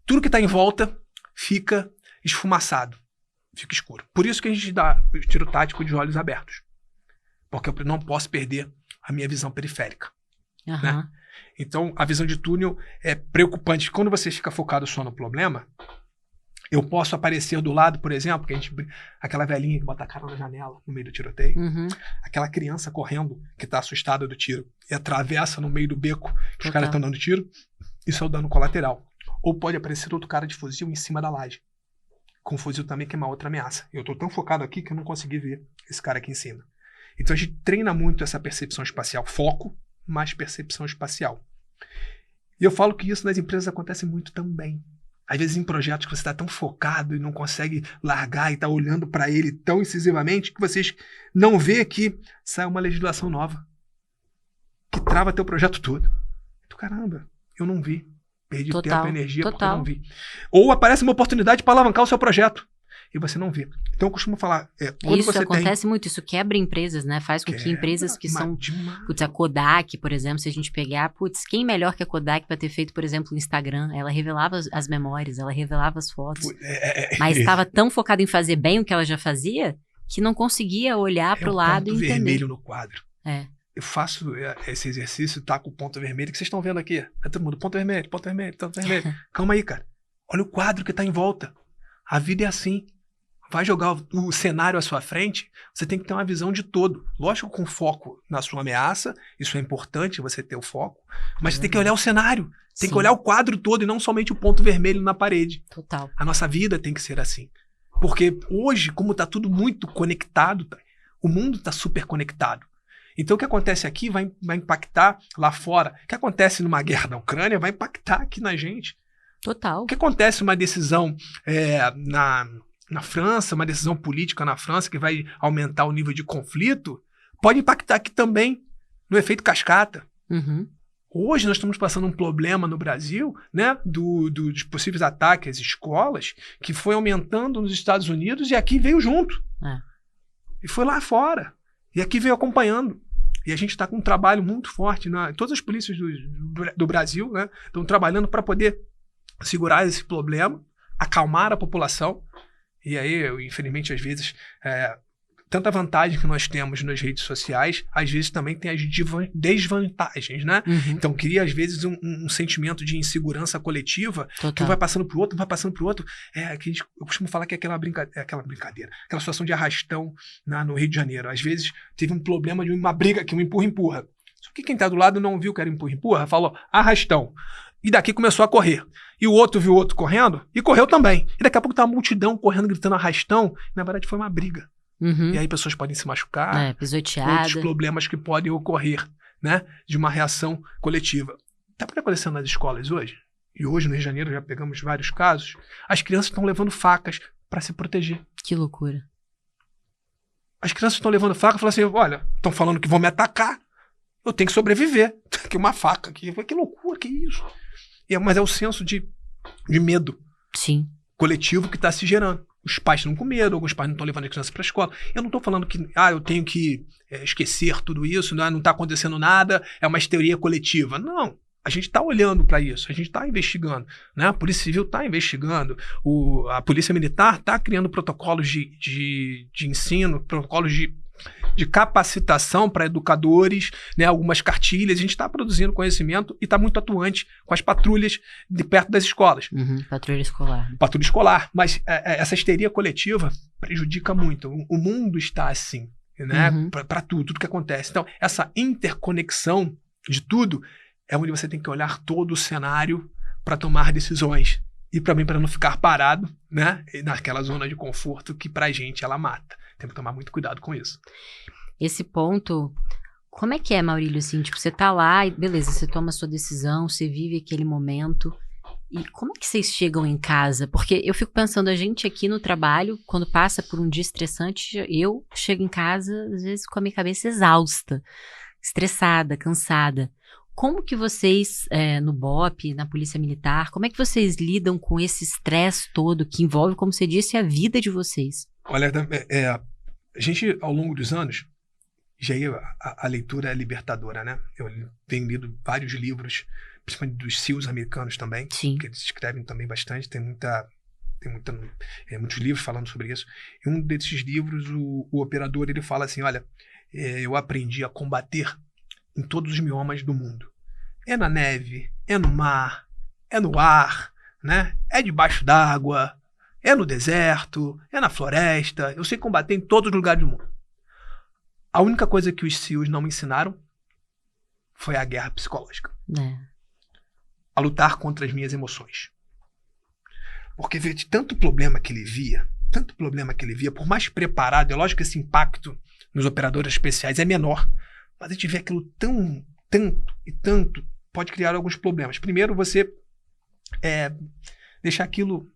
Tudo que está em volta fica esfumaçado, fica escuro. Por isso que a gente dá o tiro tático de olhos abertos. Porque eu não posso perder a minha visão periférica.
Uhum.
Né? Então, a visão de túnel é preocupante. Quando você fica focado só no problema, eu posso aparecer do lado, por exemplo, aquela velhinha que bota a cara na janela no meio do tiroteio, aquela criança correndo que está assustada do tiro e atravessa no meio do beco que os caras estão dando tiro, isso é o dano colateral. Ou pode aparecer outro cara de fuzil em cima da laje, com fuzil também, que é uma outra ameaça. Eu estou tão focado aqui que eu não consegui ver esse cara aqui em cima. Então a gente treina muito essa percepção espacial, foco mais percepção espacial. E eu falo que isso nas empresas acontece muito também. Às vezes em projetos que você está tão focado e não consegue largar e está olhando para ele tão incisivamente que vocês não vê que sai uma legislação nova que trava teu projeto todo. Caramba, eu não vi. Perdi tempo e energia porque eu não vi. Ou aparece uma oportunidade para alavancar o seu projeto e você não vê. Então eu costumo falar... quando
isso
você
acontece muito, isso quebra empresas, né? Faz com que empresas que são... Putz, a Kodak, por exemplo, se a gente pegar... Putz, quem melhor que a Kodak para ter feito, por exemplo, o Instagram? Ela revelava as memórias, ela revelava as fotos. Mas estava tão focada em fazer bem o que ela já fazia que não conseguia olhar para o lado e entender.
Ponto vermelho no quadro. Eu faço esse exercício, tá com o ponto vermelho que vocês estão vendo aqui. Todo mundo, ponto vermelho, ponto vermelho, ponto vermelho. Calma aí, cara. Olha o quadro que tá em volta. A vida é assim. Vai jogar o cenário à sua frente, você tem que ter uma visão de todo. Lógico, com foco na sua ameaça, isso é importante, você ter o foco, mas você tem que olhar o cenário, tem que olhar o quadro todo e não somente o ponto vermelho na parede.
Total.
A nossa vida tem que ser assim. Porque hoje, como está tudo muito conectado, o mundo está super conectado. Então o que acontece aqui vai impactar lá fora. O que acontece numa guerra da Ucrânia vai impactar aqui na gente.
Total.
O que acontece numa decisão na França, uma decisão política na França que vai aumentar o nível de conflito, pode impactar aqui também no efeito cascata. Hoje nós estamos passando um problema no Brasil, né, dos possíveis ataques às escolas, que foi aumentando nos Estados Unidos e aqui veio junto. E foi lá fora. E aqui veio acompanhando. E a gente está com um trabalho muito forte. Todas as polícias do Brasil, né, estão trabalhando para poder segurar esse problema, acalmar a população. E aí, infelizmente, às vezes, tanta vantagem que nós temos nas redes sociais, às vezes também tem as desvantagens, né? Então, cria, às vezes, um sentimento de insegurança coletiva. Total. Que vai passando pro outro, que eu costumo falar que é aquela brincadeira, aquela situação de arrastão no Rio de Janeiro. Às vezes, teve um problema de uma briga, que um empurra-empurra. Só que quem tá do lado não viu que era empurra-empurra, falou arrastão. E daqui começou a correr. E o outro viu o outro correndo e correu também. E daqui a pouco tá uma multidão correndo, gritando arrastão. E, na verdade, foi uma briga. E aí pessoas podem se machucar.
Pisoteada.
Outros problemas que podem ocorrer, né? De uma reação coletiva. Tá acontecendo nas escolas hoje? E hoje, no Rio de Janeiro, já pegamos vários casos. As crianças estão levando facas para se proteger.
Que loucura.
As crianças estão levando faca e falam assim, olha, estão falando que vão me atacar. Eu tenho que sobreviver. Tem uma faca aqui. Que loucura, que isso? Mas é o senso de medo coletivo que está se gerando. Os pais estão com medo, alguns pais não estão levando as crianças para a escola. Eu não estou falando que eu tenho que esquecer tudo isso, não está acontecendo nada, é uma histeria coletiva. Não, a gente está olhando para isso, a gente está investigando. Né? A Polícia Civil está investigando, a Polícia Militar está criando protocolos de ensino, protocolos de capacitação para educadores, né, algumas cartilhas. A gente está produzindo conhecimento e está muito atuante com as patrulhas de perto das escolas.
Patrulha escolar.
Patrulha escolar. Mas essa histeria coletiva prejudica muito. O mundo está assim, né, para tudo que acontece. Então, essa interconexão de tudo é onde você tem que olhar todo o cenário para tomar decisões. E para mim, para não ficar parado, né? Naquela zona de conforto que pra gente ela mata. Tem que tomar muito cuidado com isso.
Esse ponto, como é que é, Maurílio? Assim, tipo, você tá lá e beleza, você toma a sua decisão, você vive aquele momento. E como é que vocês chegam em casa? Porque eu fico pensando, a gente aqui no trabalho, quando passa por um dia estressante, eu chego em casa, às vezes, com a minha cabeça exausta, estressada, cansada. Como que vocês, no BOPE, na Polícia Militar, como é que vocês lidam com esse estresse todo que envolve, como você disse, a vida de vocês?
Olha, a gente, ao longo dos anos, a leitura é libertadora, né? Eu tenho lido vários livros, principalmente dos SEALs americanos também,
Sim.
que eles escrevem também bastante, tem muitos livros falando sobre isso. E um desses livros, o operador, ele fala assim, olha, eu aprendi a combater em todos os biomas do mundo. É na neve, é no mar, é no ar, né? É debaixo d'água, é no deserto, é na floresta. Eu sei combater em todos os lugares do mundo. A única coisa que os SEALs não me ensinaram foi a guerra psicológica. A lutar contra as minhas emoções. Porque de tanto problema que ele via, por mais preparado, é lógico que esse impacto nos operadores especiais é menor, mas a gente vê aquilo tanto, pode criar alguns problemas. Primeiro, você deixar aquilo,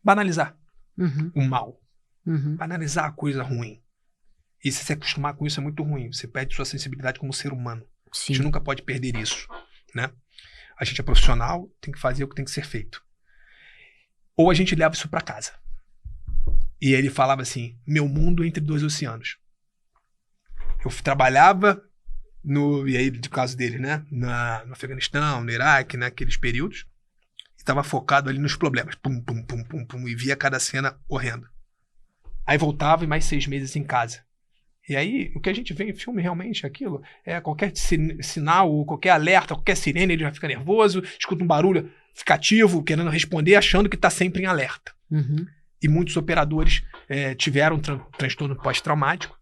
banalizar o mal, banalizar a coisa ruim. E se você acostumar com isso é muito ruim. Você perde sua sensibilidade como ser humano.
Sim.
A gente nunca pode perder isso, né? A gente é profissional, tem que fazer o que tem que ser feito. Ou a gente leva isso para casa. E ele falava assim, meu mundo entre dois oceanos. Eu trabalhava, e aí, no caso dele, né? No Afeganistão, no Iraque, naqueles períodos, e estava focado ali nos problemas. Pum, e via cada cena horrenda. Aí voltava e mais 6 meses em casa. E aí, o que a gente vê em filme realmente é aquilo, qualquer sinal, qualquer alerta, qualquer sirene, ele já fica nervoso, escuta um barulho, fica ativo, querendo responder, achando que está sempre em alerta. E muitos operadores tiveram transtorno pós-traumático,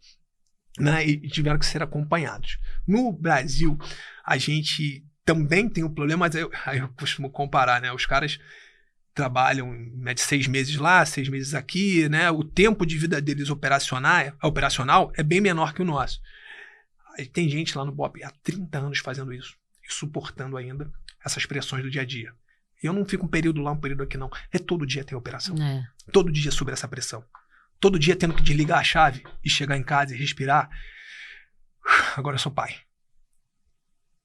né, e tiveram que ser acompanhados. No Brasil, a gente também tem um problema, mas eu costumo comparar, né, os caras trabalham de 6 meses lá, 6 meses aqui, né? O tempo de vida deles operacional é bem menor que o nosso. Tem gente lá no BOPE há 30 anos fazendo isso e suportando ainda essas pressões do dia a dia. E eu não fico um período lá, um período aqui, não. Todo dia tem operação. Todo dia sob essa pressão. Todo dia tendo que desligar a chave e chegar em casa e respirar. Agora eu sou pai.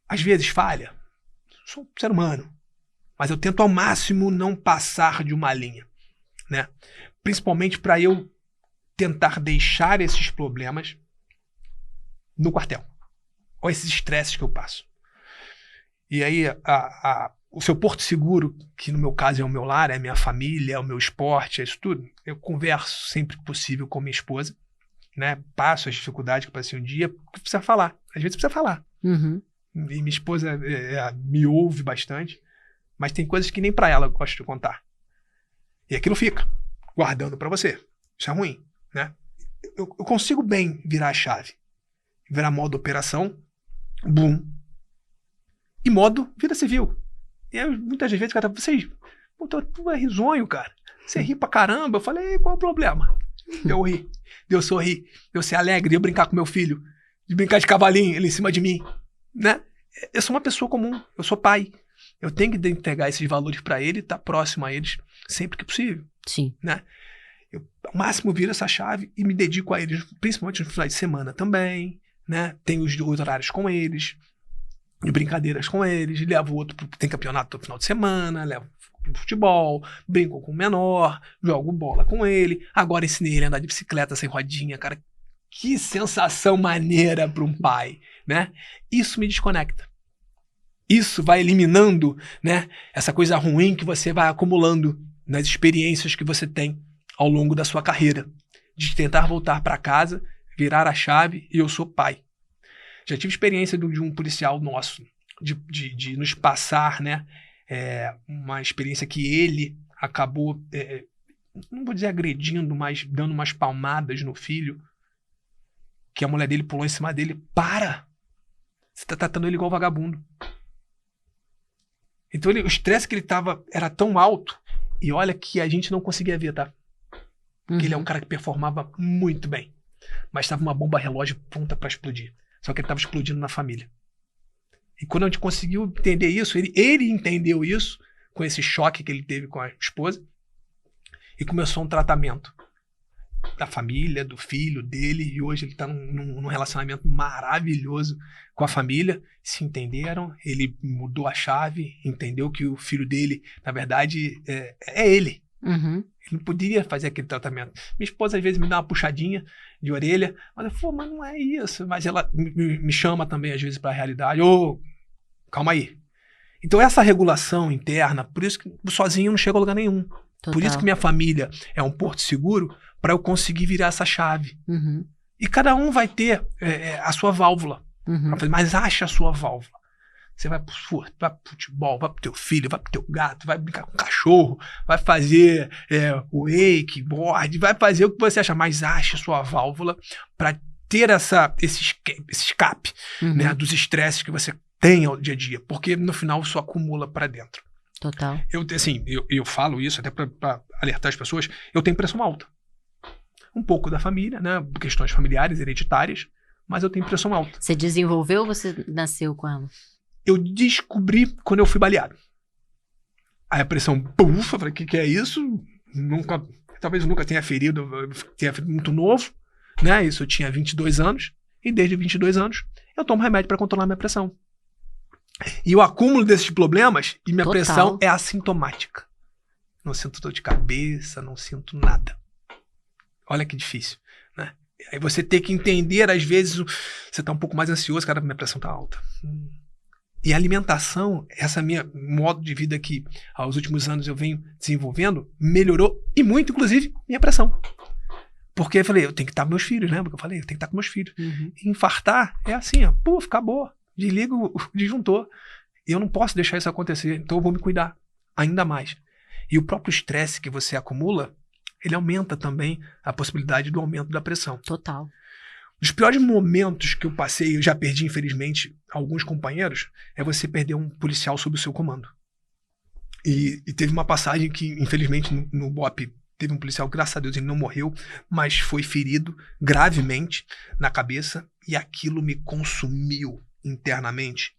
Às vezes falha. Sou um ser humano. Mas eu tento ao máximo não passar de uma linha, né? Principalmente para eu tentar deixar esses problemas no quartel. Ou esses estresses que eu passo. E aí, o seu porto seguro, que no meu caso é o meu lar, é a minha família, é o meu esporte, é isso tudo. Eu converso sempre que possível com minha esposa, né? Passo as dificuldades que eu passei um dia, porque precisa falar. Às vezes precisa falar. E minha esposa me ouve bastante. Mas tem coisas que nem pra ela eu gosto de contar. E aquilo fica guardando pra você. Isso é ruim, né? Eu consigo bem virar a chave. Virar modo operação, boom. E modo vida civil. E aí, muitas vezes, cara, tu é risonho, cara. Você ri pra caramba. Eu falei, qual é o problema? Eu ri. De eu sorrir. De eu ser alegre. De eu brincar com meu filho. De brincar de cavalinho ele em cima de mim. Né? Eu sou uma pessoa comum. Eu sou pai. Eu tenho que entregar esses valores para ele e estar próximo a eles sempre que possível.
Sim.
Né? Eu, ao máximo, viro essa chave e me dedico a eles, principalmente no final de semana também. Né? Tenho os horários com eles, de brincadeiras com eles, levo outro, tem campeonato todo final de semana, levo pro futebol, brinco com o menor, jogo bola com ele. Agora ensinei ele a andar de bicicleta sem rodinha, cara. Que sensação maneira para um pai, né? Isso me desconecta. Isso vai eliminando, né, essa coisa ruim que você vai acumulando nas experiências que você tem ao longo da sua carreira. De tentar voltar para casa, virar a chave e eu sou pai. Já tive experiência de um policial nosso, de nos passar, né, uma experiência que ele acabou, não vou dizer agredindo, mas dando umas palmadas no filho, que a mulher dele pulou em cima dele. Para! Você tá tratando ele igual vagabundo. Então o estresse que ele tava era tão alto, e olha que a gente não conseguia ver, tá? Porque ele é um cara que performava muito bem. Mas tava uma bomba relógio pronta pra explodir. Só que ele tava explodindo na família. E quando a gente conseguiu entender isso, ele entendeu isso, com esse choque que ele teve com a esposa, e começou um tratamento da família, do filho dele, e hoje ele está num relacionamento maravilhoso com a família. Se entenderam, ele mudou a chave, entendeu que o filho dele, na verdade, é ele. Ele não poderia fazer aquele tratamento. Minha esposa às vezes me dá uma puxadinha de orelha, mas eu falo, mas não é isso. Mas ela me chama também às vezes para a realidade. Calma aí. Então essa regulação interna, por isso que sozinho eu não chego a lugar nenhum. Total. Por isso que minha família é um porto seguro para eu conseguir virar essa chave. E cada um vai ter a sua válvula. Mas acha a sua válvula. Você vai pro futebol, vai pro teu filho, vai pro teu gato, vai brincar com o cachorro, vai fazer wakeboard, vai fazer o que você acha, mas acha a sua válvula para ter esse escape, né, dos estresses que você tem ao dia a dia, porque no final isso acumula para dentro.
Total.
Eu falo isso até para alertar as pessoas, eu tenho pressão alta. Um pouco da família, né, questões familiares, hereditárias, mas eu tenho pressão alta.
Você desenvolveu ou você nasceu com ela?
Eu descobri quando eu fui baleado. Aí a pressão, pufa, falei, o que é isso? Talvez eu nunca tenha ferido muito novo, né? Isso eu tinha 22 anos, e desde 22 anos eu tomo remédio para controlar minha pressão. E o acúmulo desses problemas, e minha pressão é assintomática. Não sinto dor de cabeça, não sinto nada. Olha que difícil, né? Aí você tem que entender, às vezes, você tá um pouco mais ansioso, cara, minha pressão tá alta. E a alimentação, essa minha modo de vida que aos últimos anos eu venho desenvolvendo, melhorou e muito, inclusive, minha pressão. Porque eu falei, eu tenho que estar com meus filhos, lembra que eu falei? Eu tenho que estar com meus filhos. E infartar é assim, ó, puf, acabou. Desliga o disjuntor. E eu não posso deixar isso acontecer, então eu vou me cuidar ainda mais. E o próprio estresse que você acumula, ele aumenta também a possibilidade do aumento da pressão.
Total.
Os piores momentos que eu passei, eu já perdi, infelizmente, alguns companheiros, é você perder um policial sob o seu comando. E teve uma passagem que, infelizmente, no BOPE, teve um policial, graças a Deus, ele não morreu, mas foi ferido gravemente na cabeça, e aquilo me consumiu internamente.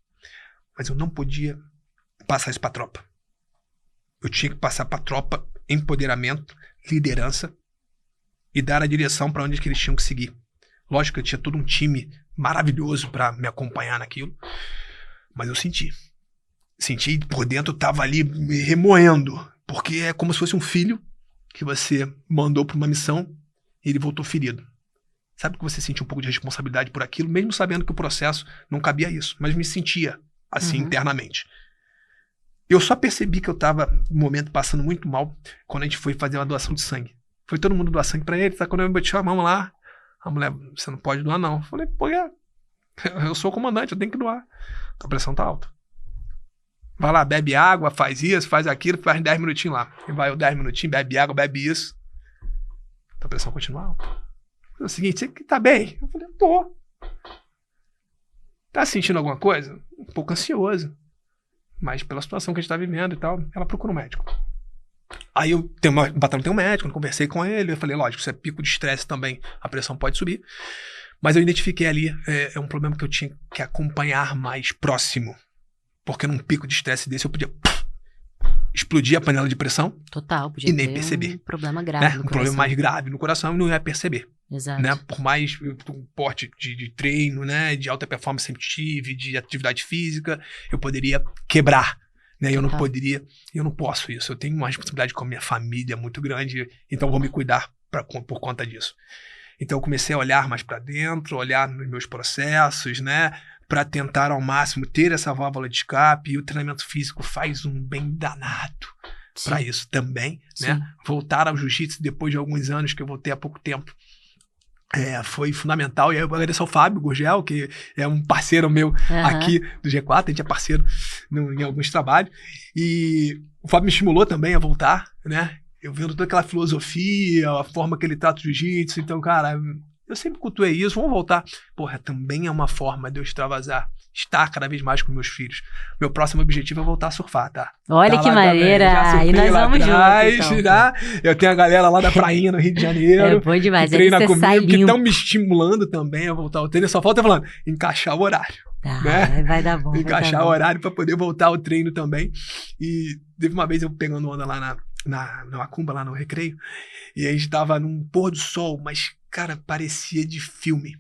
Mas eu não podia passar isso para a tropa. Eu tinha que passar para a tropa empoderamento, liderança, e dar a direção para onde que eles tinham que seguir. Lógico que eu tinha todo um time maravilhoso para me acompanhar naquilo, mas eu senti por dentro, eu tava ali me remoendo, porque é como se fosse um filho que você mandou para uma missão e ele voltou ferido. Sabe que você sentiu um pouco de responsabilidade por aquilo, mesmo sabendo que o processo não cabia isso, mas me sentia assim internamente. Eu só percebi que eu tava, no momento, passando muito mal quando a gente foi fazer uma doação de sangue. Foi todo mundo doar sangue para ele, tá? Quando eu bati a mão lá, a mulher, você não pode doar, não. Eu falei, pô, eu sou o comandante, eu tenho que doar. A pressão tá alta. Vai lá, bebe água, faz isso, faz aquilo, faz 10 minutinhos lá. E vai 10 minutinhos, bebe água, bebe isso. A pressão continua alta. É o seguinte, você que tá bem? Eu falei, tô. Tá sentindo alguma coisa? Um pouco ansioso. Mas pela situação que a gente tá vivendo e tal, ela procura um médico. Aí eu tenho um médico, eu conversei com ele, eu falei, lógico, se é pico de estresse também, a pressão pode subir. Mas eu identifiquei ali, é um problema que eu tinha que acompanhar mais próximo. Porque num pico de estresse desse eu podia explodir a panela de pressão.
Total, podia
e nem perceber.
Um problema grave no coração.
Um problema mais grave no coração e não ia perceber.
Exato.
Né? Por mais um porte de treino, né? De alta performance sempre tive, de atividade física, eu poderia quebrar. Né? Eu não poderia, eu não posso isso. Eu tenho uma responsabilidade com a minha família muito grande, então vou me cuidar por conta disso. Então eu comecei a olhar mais para dentro, olhar nos meus processos, né? Para tentar ao máximo ter essa válvula de escape, e o treinamento físico faz um bem danado para isso também, né? Voltar ao jiu-jitsu depois de alguns anos que eu voltei há pouco tempo. Foi fundamental, e aí eu agradeço ao Fábio Gurgel, que é um parceiro meu aqui do G4, a gente é parceiro em alguns trabalhos, e o Fábio me estimulou também a voltar, né? Eu vendo toda aquela filosofia, a forma que ele trata o jiu-jitsu, então, cara, Eu sempre cultuei isso, vamos voltar. Porra, também é uma forma de eu extravasar, estar cada vez mais com meus filhos. Meu próximo objetivo é voltar a surfar, tá?
Olha
tá
que maneira! E nós vamos juntos, então.
Já. Eu tenho a galera lá da prainha no Rio de Janeiro.
É bom demais,
que treina comigo,
sai
que estão me estimulando também a voltar ao treino. Só falta falando, encaixar o horário. Né?
Vai dar bom.
Encaixar o horário para poder voltar ao treino também. E teve uma vez eu pegando onda lá na Macumba, lá no Recreio, e a gente tava num pôr do sol, mas, cara, parecia de filme.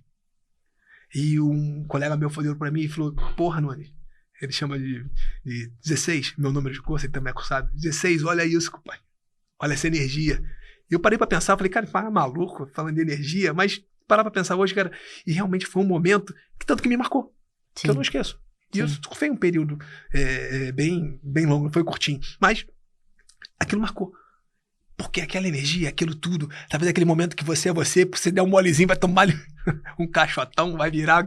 E um colega meu falou pra mim e falou, porra, Noni, ele chama de 16, meu número de curso, ele também é cursado, 16, olha isso, compadre, olha essa energia. E eu parei pra pensar, falei, cara, para maluco, falando de energia, mas parar pra pensar hoje, cara, e realmente foi um momento que tanto que me marcou, Sim. que eu não esqueço. E isso foi um período bem longo, não foi curtinho, mas aquilo marcou. Porque aquela energia, aquilo tudo, talvez aquele momento que você é você der um molezinho, vai tomar um caixotão, vai virar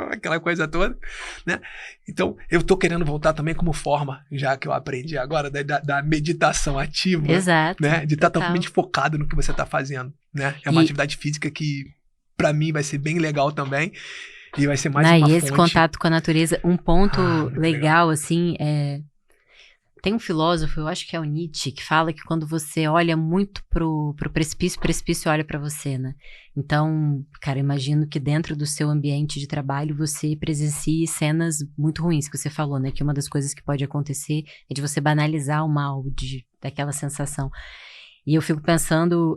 aquela coisa toda, né? Então, eu tô querendo voltar também como forma, já que eu aprendi agora, da meditação ativa.
Exato.
Né? De estar totalmente focado no que você tá fazendo, né? É uma atividade física que, pra mim, vai ser bem legal também. E vai ser mais uma fonte.
E esse contato com a natureza, um ponto legal, assim, tem um filósofo, eu acho que é o Nietzsche, que fala que quando você olha muito pro precipício, o precipício olha pra você, né? Então, cara, imagino que dentro do seu ambiente de trabalho você presencie cenas muito ruins, que você falou, né? Que uma das coisas que pode acontecer é de você banalizar o mal, daquela sensação. E eu fico pensando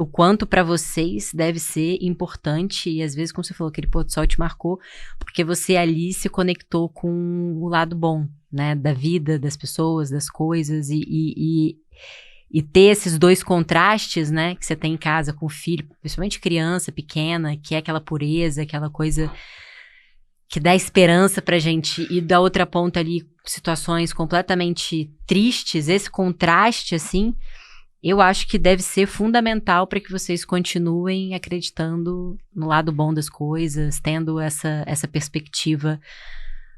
o quanto pra vocês deve ser importante, e às vezes, como você falou, aquele pôr do sol te marcou, porque você ali se conectou com o lado bom, né, da vida, das pessoas, das coisas, e ter esses dois contrastes, né, que você tem em casa com o filho, principalmente criança pequena, que é aquela pureza, aquela coisa que dá esperança pra gente, e da outra ponta ali, situações completamente tristes, esse contraste, assim, eu acho que deve ser fundamental para que vocês continuem acreditando no lado bom das coisas, tendo essa perspectiva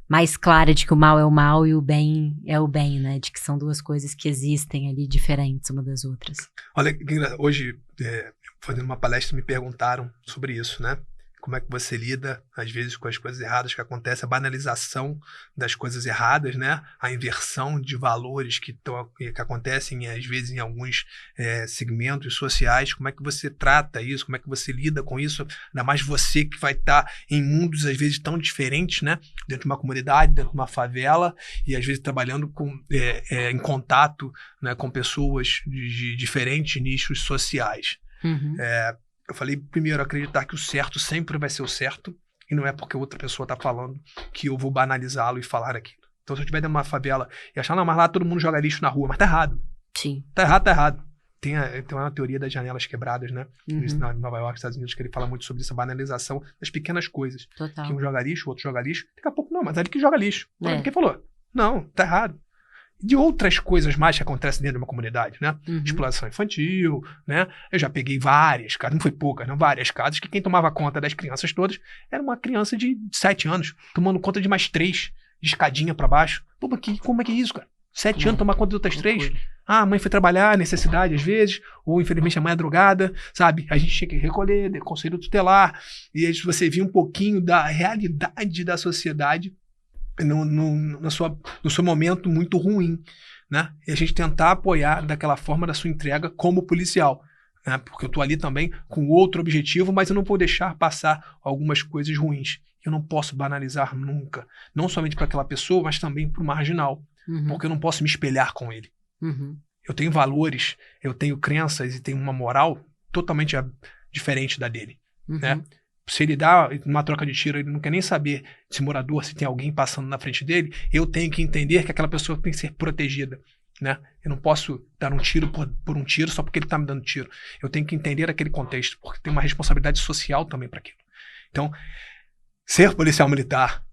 mais clara de que o mal é o mal e o bem é o bem, né? De que são duas coisas que existem ali diferentes uma das outras.
Olha, hoje, fazendo uma palestra, me perguntaram sobre isso, né? Como é que você lida, às vezes, com as coisas erradas que acontecem, a banalização das coisas erradas, né? A inversão de valores que acontecem, às vezes, em alguns segmentos sociais. Como é que você trata isso? Como é que você lida com isso? Ainda mais você que vai estar em mundos, às vezes, tão diferentes, né? Dentro de uma comunidade, dentro de uma favela, e, às vezes, trabalhando em contato, né, com pessoas de diferentes nichos sociais.
Uhum.
Eu falei, primeiro, acreditar que o certo sempre vai ser o certo, e não é porque outra pessoa está falando que eu vou banalizá-lo e falar aquilo. Então, se eu estiver dentro de uma favela e achar, não, mas lá todo mundo joga lixo na rua, mas tá errado.
Sim.
Tá errado. Tem uma teoria das janelas quebradas, né? Em Nova York, Estados Unidos, que ele fala muito sobre essa banalização das pequenas coisas.
Total.
Que um joga lixo, o outro joga lixo. Daqui a pouco, não, mas é ele que joga lixo. Quem falou? Não, tá errado. De outras coisas mais que acontecem dentro de uma comunidade, né? Exploração infantil, né? Eu já peguei várias casas, não foi poucas, não, várias casas, que quem tomava conta das crianças todas era uma criança de 7 anos, tomando conta de mais 3, de escadinha pra baixo. Pô, como é que é isso, cara? 7 anos tomar conta de outras 3? Ah, a mãe foi trabalhar, necessidade às vezes, ou infelizmente a mãe é drogada, sabe? A gente tinha que recolher, conselho tutelar, e aí você via um pouquinho da realidade da sociedade no seu momento muito ruim, né? E a gente tentar apoiar daquela forma da sua entrega como policial, né? Porque eu tô ali também com outro objetivo, mas eu não vou deixar passar algumas coisas ruins. Eu não posso banalizar nunca, não somente para aquela pessoa, mas também para o marginal, porque eu não posso me espelhar com ele. Eu tenho valores, eu tenho crenças e tenho uma moral totalmente diferente da dele, né? Se ele dá uma troca de tiro, ele não quer nem saber se morador, se tem alguém passando na frente dele, eu tenho que entender que aquela pessoa tem que ser protegida, né? Eu não posso dar um tiro por um tiro só porque ele está me dando tiro. Eu tenho que entender aquele contexto, porque tem uma responsabilidade social também para aquilo. Então, ser policial militar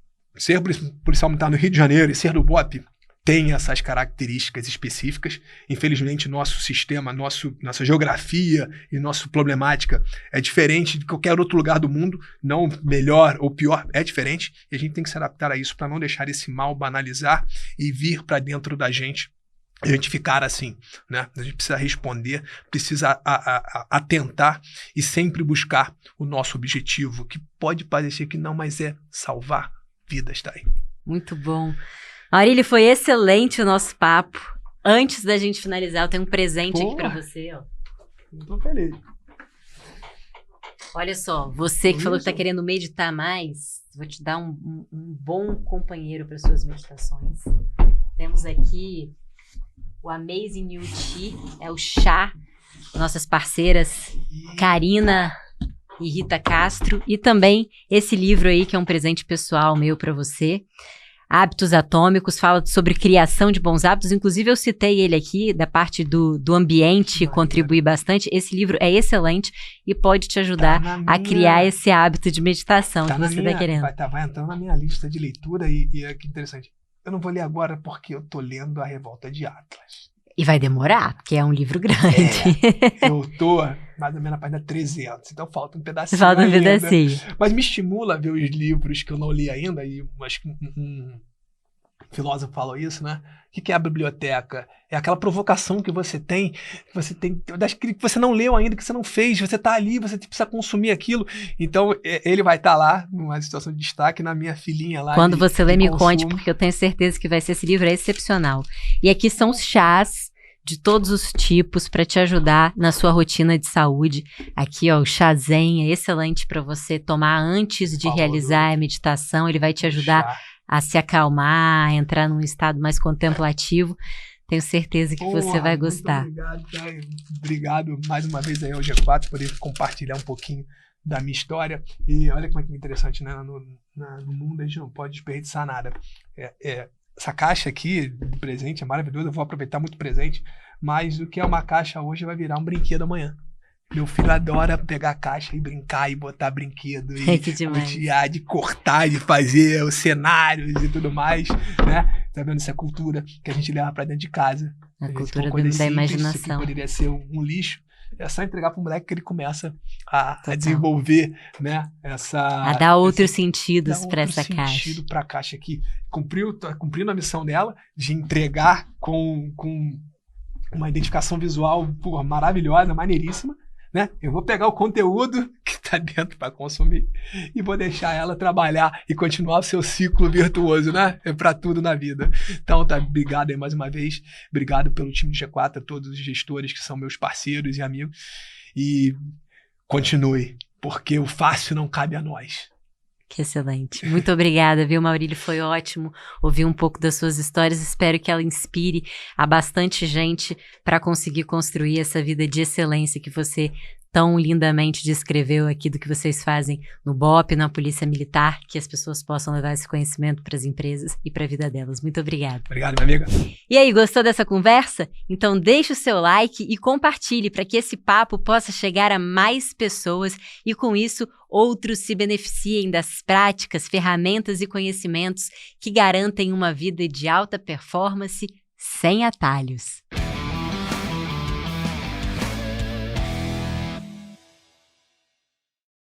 no Rio de Janeiro e ser do BOPE tem essas características específicas. Infelizmente, nosso sistema, nossa geografia e nossa problemática é diferente de qualquer outro lugar do mundo, não melhor ou pior, é diferente, e a gente tem que se adaptar a isso para não deixar esse mal banalizar e vir para dentro da gente a gente ficar assim, né? A gente precisa responder, precisa atentar e sempre buscar o nosso objetivo, que pode parecer que não, mas é salvar vidas, tá aí.
Muito bom. Maurílio, foi excelente o nosso papo. Antes da gente finalizar, eu tenho um presente aqui pra você, ó.
Tô feliz.
Olha só, você que falou que tá querendo meditar mais, vou te dar um bom companheiro para suas meditações. Temos aqui o Amazing New Tea, é o chá, nossas parceiras Karina e Rita Castro, e também esse livro aí que é um presente pessoal meu para você, Hábitos Atômicos, fala sobre criação de bons hábitos, inclusive eu citei ele aqui, da parte do ambiente, contribui bastante. Esse livro é excelente e pode te ajudar a criar esse hábito de meditação que você está querendo.
Vai entrando na minha lista de leitura e é que interessante. Eu não vou ler agora porque eu tô lendo A Revolta de Atlas.
E vai demorar, porque é um livro grande.
Eu tô mais ou menos na página 300, então falta um pedacinho.
Falta um pedacinho.
Mas me estimula a ver os livros que eu não li ainda, e acho que um filósofo falou isso, né? O que é a biblioteca? É aquela provocação que você tem que você não leu ainda, que você não fez, você tá ali, você precisa consumir aquilo. Então, ele vai estar lá, numa situação de destaque, na minha filhinha lá.
Quando você lê, me conte, porque eu tenho certeza que vai ser, esse livro é excepcional. E aqui são os chás de todos os tipos para te ajudar na sua rotina de saúde. Aqui, ó, o chazen é excelente para você tomar antes de realizar a meditação. Ele vai te ajudar a se acalmar, a entrar num estado mais contemplativo. Tenho certeza que você vai gostar.
Obrigado, obrigado mais uma vez aí ao G4 por poder compartilhar um pouquinho da minha história. E olha como é que é interessante, né? No mundo a gente não pode desperdiçar nada. Essa caixa aqui de presente é maravilhosa, eu vou aproveitar muito presente, mas o que é uma caixa hoje vai virar um brinquedo amanhã. Meu filho adora pegar a caixa e brincar e botar brinquedo e rotear, de cortar, de fazer os cenários e tudo mais, né? Tá vendo essa cultura que a gente leva pra dentro de casa.
A cultura da imaginação.
Isso aqui poderia ser um lixo. É só entregar pro moleque que ele começa a desenvolver, né?
A dar outros sentidos para essa caixa.
Sentido pra caixa aqui. Cumprindo a missão dela de entregar com uma identificação visual maravilhosa, maneiríssima. Né? Eu vou pegar o conteúdo que está dentro para consumir e vou deixar ela trabalhar e continuar o seu ciclo virtuoso, né? É para tudo na vida. Então, obrigado aí mais uma vez. Obrigado pelo time do G4, a todos os gestores que são meus parceiros e amigos. E continue, porque o fácil não cabe a nós.
Que excelente. Muito obrigada, viu, Maurílio? Foi ótimo ouvir um pouco das suas histórias. Espero que ela inspire a bastante gente para conseguir construir essa vida de excelência que você tão lindamente descreveu aqui do que vocês fazem no BOP, na Polícia Militar, que as pessoas possam levar esse conhecimento para as empresas e para a vida delas. Muito obrigada.
Obrigado, minha amiga.
E aí, gostou dessa conversa? Então deixe o seu like e compartilhe para que esse papo possa chegar a mais pessoas e, com isso, outros se beneficiem das práticas, ferramentas e conhecimentos que garantem uma vida de alta performance sem atalhos.